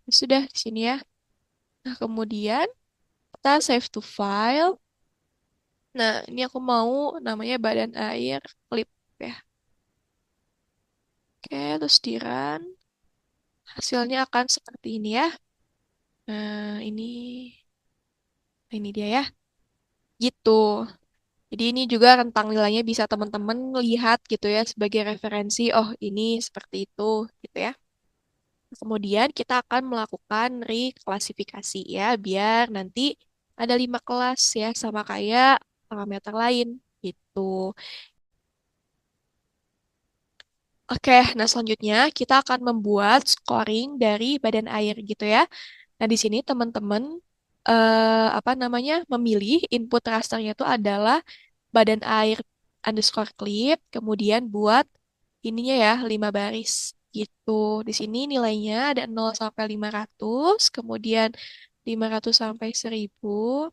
sudah di sini ya. Nah, kemudian kita save to file. Nah, ini aku mau namanya badan air clip ya. Oke, terus di run. Hasilnya akan seperti ini ya. Nah, ini dia ya. Gitu. Jadi ini juga rentang nilainya bisa teman-teman lihat gitu ya sebagai referensi. Oh, ini seperti itu gitu ya. Kemudian kita akan melakukan reklasifikasi ya, biar nanti ada 5 kelas ya, sama kayak parameter lain gitu. Oke, nah selanjutnya kita akan membuat scoring dari badan air gitu ya. Nah di sini teman-teman apa namanya memilih input rasternya itu adalah badan air underscore clip, kemudian buat ininya ya 5 baris gitu. Di sini nilainya ada 0 sampai 500, kemudian 500 sampai 1000,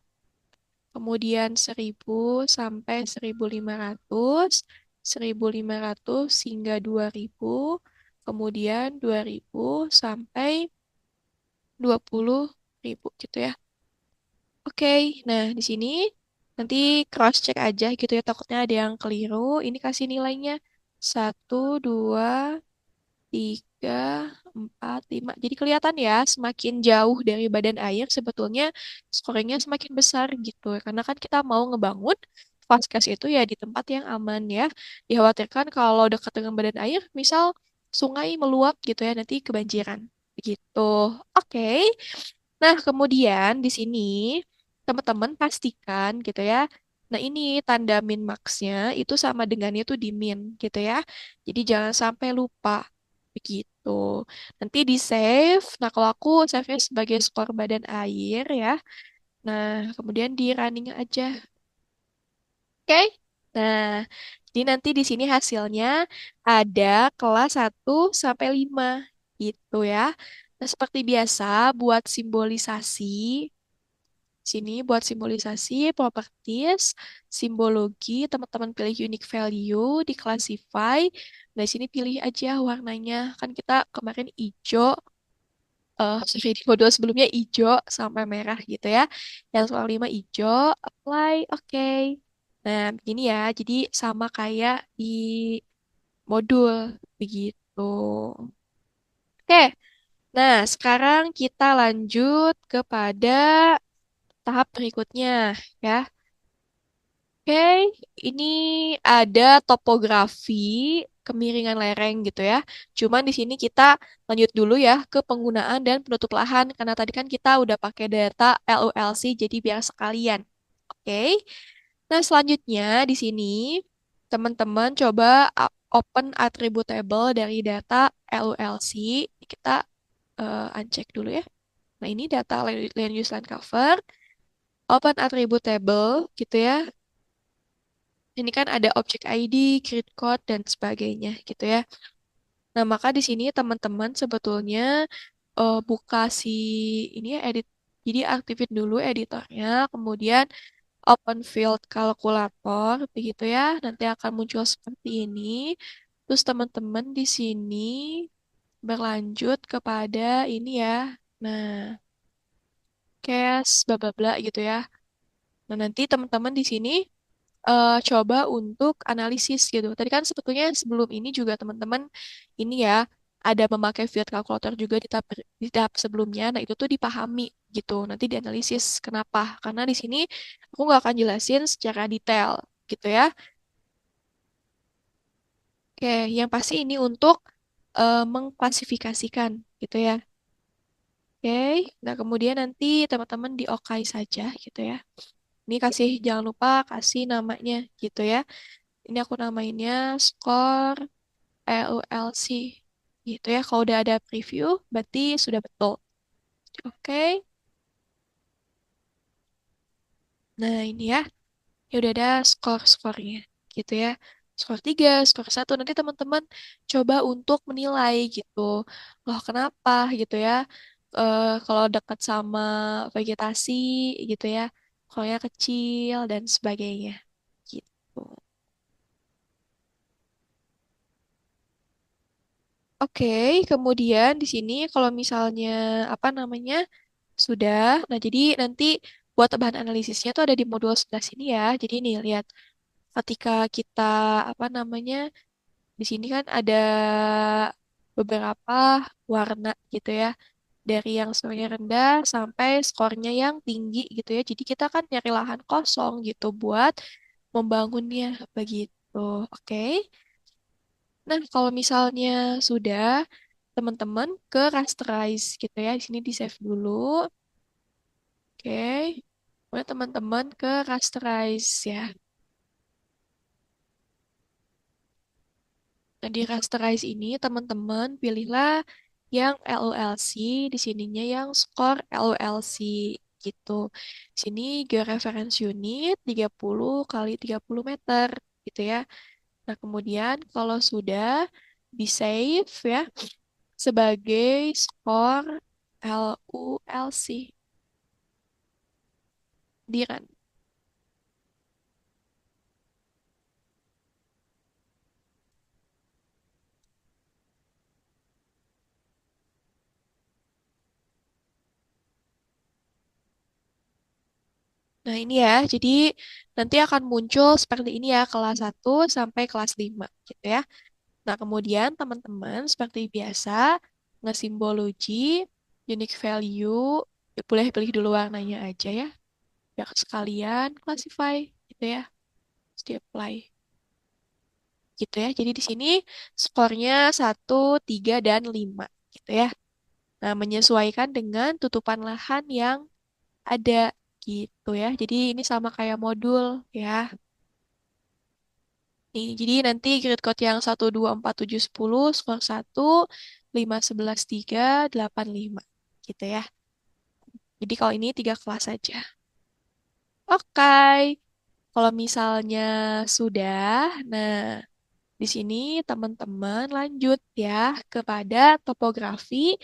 kemudian 1000 sampai 1500, 1500 hingga 2000, kemudian 2000 sampai 20.000 gitu ya. Oke, nah di sini nanti cross check aja gitu ya, takutnya ada yang keliru. Ini kasih nilainya 1, 2, 3, 4, 5. Jadi kelihatan ya, semakin jauh dari badan air sebetulnya scoringnya semakin besar gitu. Karena kan kita mau ngebangun fast itu ya di tempat yang aman ya. Dikhawatirkan kalau dekat dengan badan air, misal sungai meluap gitu ya, nanti kebanjiran. Begitu. Oke. Nah, kemudian di sini teman-teman pastikan gitu ya. Nah, ini tanda min max-nya itu sama dengannya tuh di min gitu ya. Jadi jangan sampai lupa. Begitu. Nanti di save. Nah, kalau aku save-nya sebagai skor badan air ya. Nah, kemudian di running aja. Oke? Nah, jadi nanti di sini hasilnya ada kelas 1 sampai 5 gitu ya. Nah, seperti biasa buat simbolisasi, sini buat simbolisasi, properties, simbologi, teman-teman pilih unique value, di classify. Nah, di sini pilih aja warnanya. Kan kita kemarin hijau, sorry, di modul sebelumnya hijau sampai merah gitu ya. Yang soal 5 hijau, apply, oke. Nah, begini ya. Jadi sama kayak di modul begitu. Oke. Nah, sekarang kita lanjut kepada tahap berikutnya ya. Oke, ini ada topografi kemiringan lereng gitu ya. Cuman di sini kita lanjut dulu ya ke penggunaan dan penutup lahan karena tadi kan kita udah pakai data LULC jadi biar sekalian. Oke. Nah, selanjutnya di sini teman-teman coba open attributable dari data LULC. Kita uncheck dulu ya. Nah, ini data land use land cover, open attributable gitu ya. Ini kan ada object ID, grid code, dan sebagainya gitu ya. Nah, maka di sini teman-teman sebetulnya buka si ini ya edit. Jadi aktifin dulu editornya, kemudian open field kalkulator, begitu ya. Nanti akan muncul seperti ini. Terus teman-teman di sini berlanjut kepada ini ya. Nah, case bla bla bla gitu ya. Nah, nanti teman-teman di sini coba untuk analisis gitu. Tadi kan sebetulnya sebelum ini juga teman-teman ini ya ada memakai field calculator juga di tahap sebelumnya. Nah, itu tuh dipahami gitu. Nanti dianalisis kenapa? Karena di sini aku nggak akan jelasin secara detail gitu ya. Oke, yang pasti ini untuk mengklasifikasikan gitu ya. Oke, nah kemudian nanti teman-teman di OK saja gitu ya. Ini kasih jangan lupa kasih namanya gitu ya. Ini aku namainnya skor LULC gitu ya. Kalau udah ada preview, berarti sudah betul. Oke. Nah, ini ya. Ya udah ada skor-skornya gitu ya. Skor 3, skor 1. Nanti teman-teman coba untuk menilai gitu. Loh, kenapa gitu ya. Kalau dekat sama vegetasi gitu ya. Kalau kecil dan sebagainya. Gitu. Oke, kemudian di sini kalau misalnya apa namanya sudah, nah jadi nanti buat bahan analisisnya tuh ada di modul sebelah sini ya. Jadi nih lihat, ketika kita apa namanya di sini kan ada beberapa warna gitu ya, dari yang skornya rendah sampai skornya yang tinggi gitu ya. Jadi kita kan nyari lahan kosong gitu buat membangunnya begitu. Oke. Nah, kalau misalnya sudah teman-teman ke rasterize gitu ya. Di sini di save dulu. Oke. Kemudian teman-teman ke rasterize ya. Nah, di rasterize ini teman-teman pilihlah yang LULC, di sininya yang skor LULC gitu. Sini georeference unit 30 kali 30 meter gitu ya. Nah, kemudian kalau sudah di save ya sebagai skor LULC. di run. Nah, ini ya. Jadi nanti akan muncul seperti ini ya, kelas 1 sampai kelas 5 gitu ya. Nah, kemudian teman-teman seperti biasa ngesimbologi unique value, ya, boleh pilih dulu warnanya aja ya. Biar sekalian classify gitu ya. Terus di apply gitu ya. Jadi di sini skornya 1, 3, dan 5 gitu ya. Nah, menyesuaikan dengan tutupan lahan yang ada gitu ya. Jadi ini sama kayak modul ya. Nih, jadi nanti grid code yang 1, 2, 4, 7, 10 skor 1, 5, 11, 3, 8, 5 gitu ya. Jadi kalau ini 3 kelas saja. Oke, kalau misalnya sudah, nah di sini teman-teman lanjut ya kepada topografi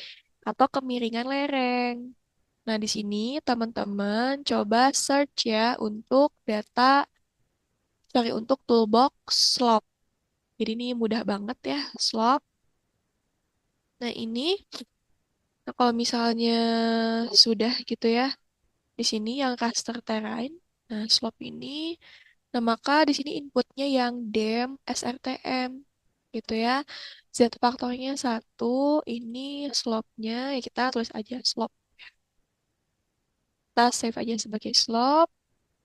atau kemiringan lereng. Nah, di sini teman-teman coba search ya untuk data, sorry, untuk toolbox slope. Jadi ini mudah banget ya, slope. Nah, ini kalau misalnya sudah gitu ya, di sini yang raster terrain, nah slope ini, nah maka di sini inputnya yang dem SRTM gitu ya. Z faktornya 1, ini slope-nya ya kita tulis aja slope. Kita save aja sebagai slope,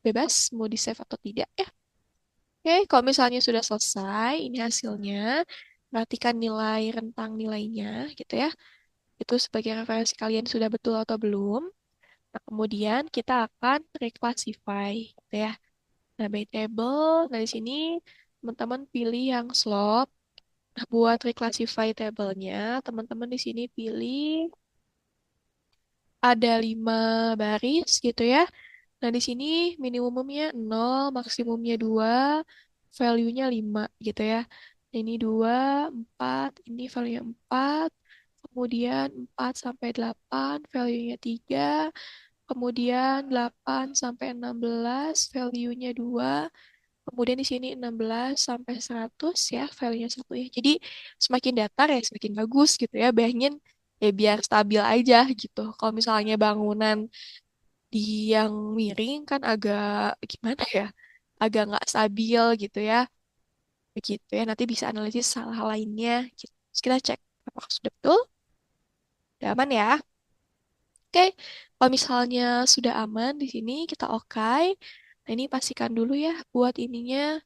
bebas mau di save atau tidak ya. Oke, kalau misalnya sudah selesai, ini hasilnya. Perhatikan nilai rentang nilainya gitu ya. Itu sebagai referensi kalian sudah betul atau belum. Nah, kemudian kita akan reclassify gitu ya. Nah, by table, dari sini teman-teman pilih yang slope. Nah, buat reclassify tabelnya, teman-teman di sini pilih ada 5 baris gitu ya. Nah, di sini minimumnya 0, maksimumnya 2, value-nya 5 gitu ya. Nah, ini 2, 4, ini value-nya 4, kemudian 4 sampai 8, value-nya 3, kemudian 8 sampai 16, value-nya 2, kemudian di sini 16 sampai 100 ya, value-nya 1 ya. Jadi semakin datar ya semakin bagus gitu ya. Bayangin ya biar stabil aja gitu. Kalau misalnya bangunan di yang miring kan agak gimana ya, agak nggak stabil gitu ya, begitu ya, nanti bisa analisis hal-hal lainnya gitu. Terus kita cek apakah sudah betul, udah aman ya. Oke, kalau misalnya sudah aman di sini kita oke. Nah, ini pastikan dulu ya buat ininya,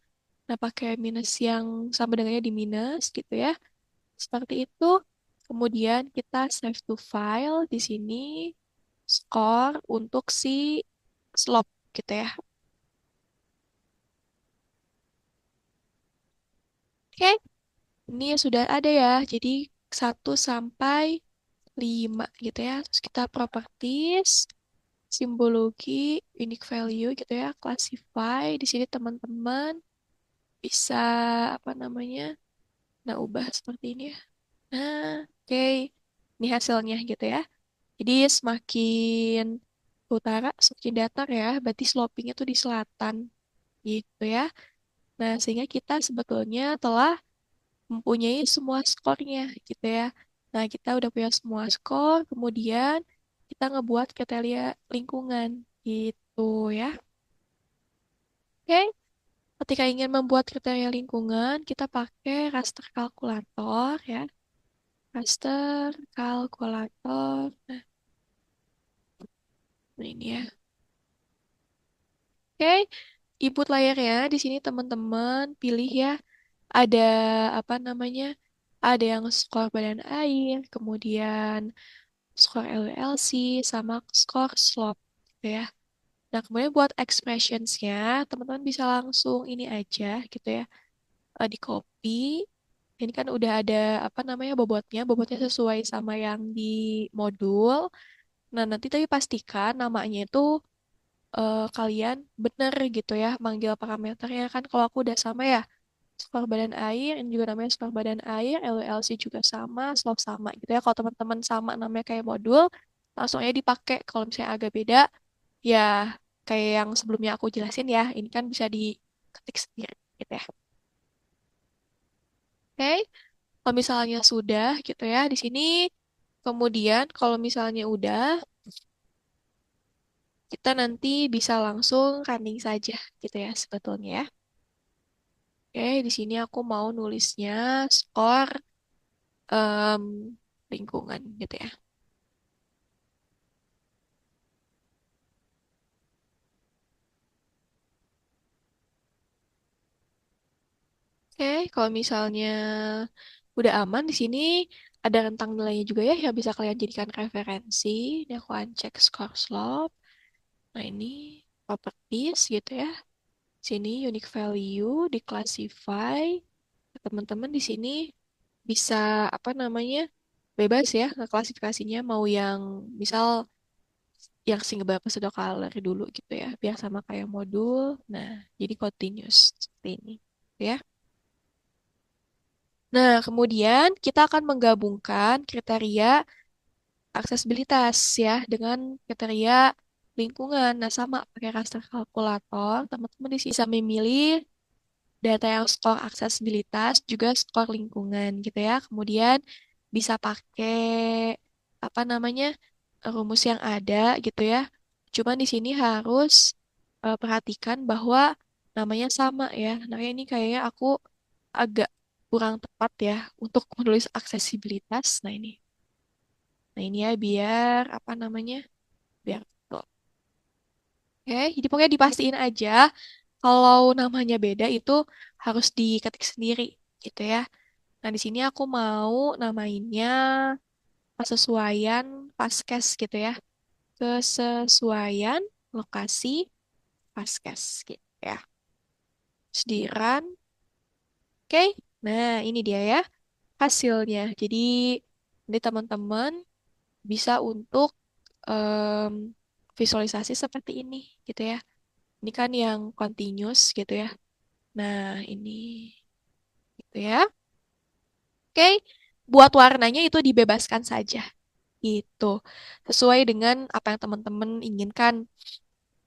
nah pakai minus yang sama dengannya di minus gitu ya, seperti itu. Kemudian kita save to file di sini, score untuk si slope gitu ya. Oke, ini sudah ada ya. Jadi 1 sampai 5 gitu ya. Terus kita properties, simbologi, unique value gitu ya, classify. Di sini teman-teman bisa apa namanya? Nah, ubah seperti ini ya. Nah, oke. Ini hasilnya gitu ya. Jadi semakin ke utara, semakin datar ya. Berarti slopingnya tuh di selatan gitu ya. Nah, sehingga kita sebetulnya telah mempunyai semua skornya gitu ya. Nah, kita udah punya semua skor, kemudian kita ngebuat kriteria lingkungan gitu ya. Oke, ketika ingin membuat kriteria lingkungan, kita pakai raster kalkulator ya. Raster kalkulator. Nah, ini ya. Oke, input layernya di sini teman-teman pilih ya. Ada apa namanya? Ada yang skor badan air, kemudian skor LLC sama skor slope gitu ya. Nah, kemudian buat expressions-nya, teman-teman bisa langsung ini aja gitu ya, di copy. Ini kan udah ada apa namanya bobotnya sesuai sama yang di modul. Nah, nanti tapi pastikan namanya itu kalian bener gitu ya, manggil parameternya kan kalau aku udah sama ya. Skor badan air, ini juga namanya skor badan air, LLC juga sama, slope sama gitu ya. Kalau teman-teman sama namanya kayak modul, langsung aja dipakai. Kalau misalnya agak beda, ya kayak yang sebelumnya aku jelasin ya, ini kan bisa diketik sendiri gitu ya. Oke, kalau misalnya sudah gitu ya di sini, kemudian kalau misalnya udah, kita nanti bisa langsung running saja gitu ya sebetulnya ya. Oke, di sini aku mau nulisnya skor em, lingkungan gitu ya. Oke, kalau misalnya udah aman di sini ada rentang nilainya juga ya yang bisa kalian jadikan referensi. Ini aku uncheck score slope. Nah, ini properties gitu ya. Sini unique value diclassify. Teman-teman di sini bisa apa namanya? Bebas ya ngeklasifikasinya mau yang misal yang single pseudo color dulu gitu ya, biar sama kayak modul. Nah, jadi continuous seperti ini. Ya. Nah, kemudian kita akan menggabungkan kriteria aksesibilitas ya dengan kriteria lingkungan. Nah, sama pakai raster kalkulator, teman-teman di sini bisa memilih data yang skor aksesibilitas juga skor lingkungan gitu ya. Kemudian bisa pakai apa namanya rumus yang ada gitu ya. Cuman di sini harus perhatikan bahwa namanya sama ya. Nah, ini kayaknya aku agak kurang tepat ya untuk menulis aksesibilitas. Nah ini ya biar apa namanya? Biar betul. Oke, jadi pokoknya dipastiin aja kalau namanya beda itu harus diketik sendiri gitu ya. Nah di sini aku mau namainnya kesesuaian Paskes gitu ya. Kesesuaian lokasi Paskes gitu ya. Terus di run. Oke, nah ini dia ya hasilnya. Jadi ini teman-teman bisa untuk em, visualisasi seperti ini gitu ya. Ini kan yang continuous gitu ya. Nah, ini gitu ya. Oke, buat warnanya itu dibebaskan saja gitu. Sesuai dengan apa yang teman-teman inginkan.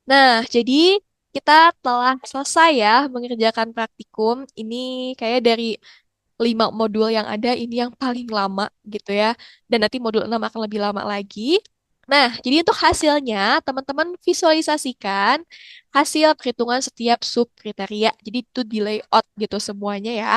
Nah, jadi kita telah selesai ya mengerjakan praktikum. Ini kayak dari 5 modul yang ada, ini yang paling lama gitu ya. Dan nanti modul 6 akan lebih lama lagi. Nah, jadi untuk hasilnya, teman-teman visualisasikan hasil perhitungan setiap sub kriteria. Jadi itu di layout gitu semuanya ya.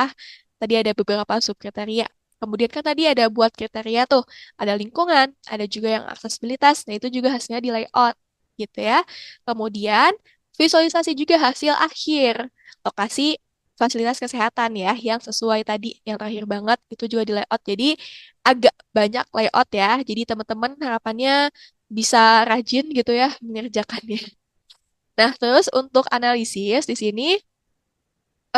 Tadi ada beberapa sub kriteria. Kemudian kan tadi ada buat kriteria tuh, ada lingkungan, ada juga yang aksesibilitas. Nah, itu juga hasilnya di layout gitu ya. Kemudian visualisasi juga hasil akhir. Lokasi fasilitas kesehatan ya, yang sesuai tadi, yang terakhir banget, itu juga di layout. Jadi agak banyak layout ya. Jadi teman-teman harapannya bisa rajin gitu ya mengerjakannya. Nah, terus untuk analisis di sini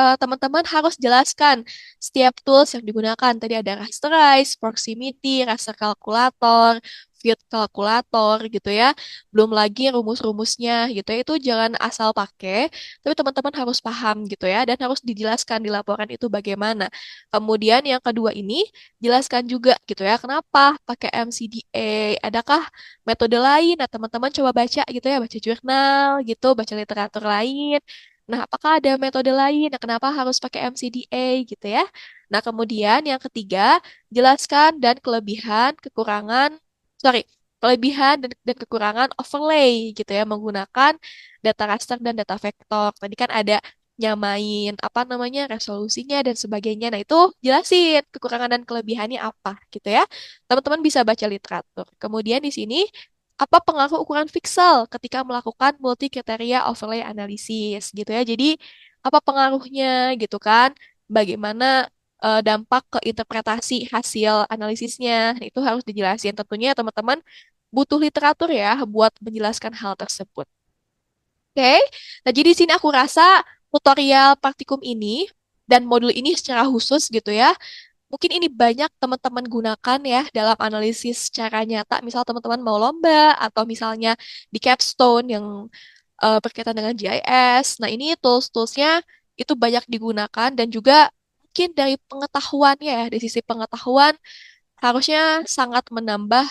teman-teman harus jelaskan setiap tools yang digunakan. Tadi ada rasterize, proximity, raster kalkulator, field kalkulator gitu ya. Belum lagi rumus-rumusnya gitu ya. Itu jangan asal pakai, tapi teman-teman harus paham gitu ya dan harus dijelaskan di laporan itu bagaimana. Kemudian yang kedua ini jelaskan juga gitu ya, kenapa pakai MCDA? Adakah metode lain? Nah, teman-teman coba baca gitu ya, baca jurnal gitu, baca literatur lain. Nah, apakah ada metode lain? Nah, kenapa harus pakai MCDA gitu ya? Nah, kemudian yang ketiga, jelaskan dan kelebihan, kekurangan, sorry, kelebihan dan kekurangan overlay gitu ya, menggunakan data raster dan data vektor. Tadi kan ada nyamain apa namanya resolusinya dan sebagainya. Nah, itu jelasin kekurangan dan kelebihannya apa gitu ya. Teman-teman bisa baca literatur. Kemudian di sini apa pengaruh ukuran piksel ketika melakukan multi kriteria overlay analisis gitu ya. Jadi apa pengaruhnya gitu kan? Bagaimana dampak ke interpretasi hasil analisisnya? Itu harus dijelasin. Tentunya teman-teman butuh literatur ya buat menjelaskan hal tersebut. Oke, nah jadi di sini aku rasa tutorial praktikum ini dan modul ini secara khusus gitu ya. Mungkin ini banyak teman-teman gunakan ya dalam analisis secara nyata. Misal teman-teman mau lomba atau misalnya di capstone yang berkaitan dengan GIS. Nah, ini tools-toolsnya itu banyak digunakan dan juga mungkin dari pengetahuannya ya, dari sisi pengetahuan harusnya sangat menambah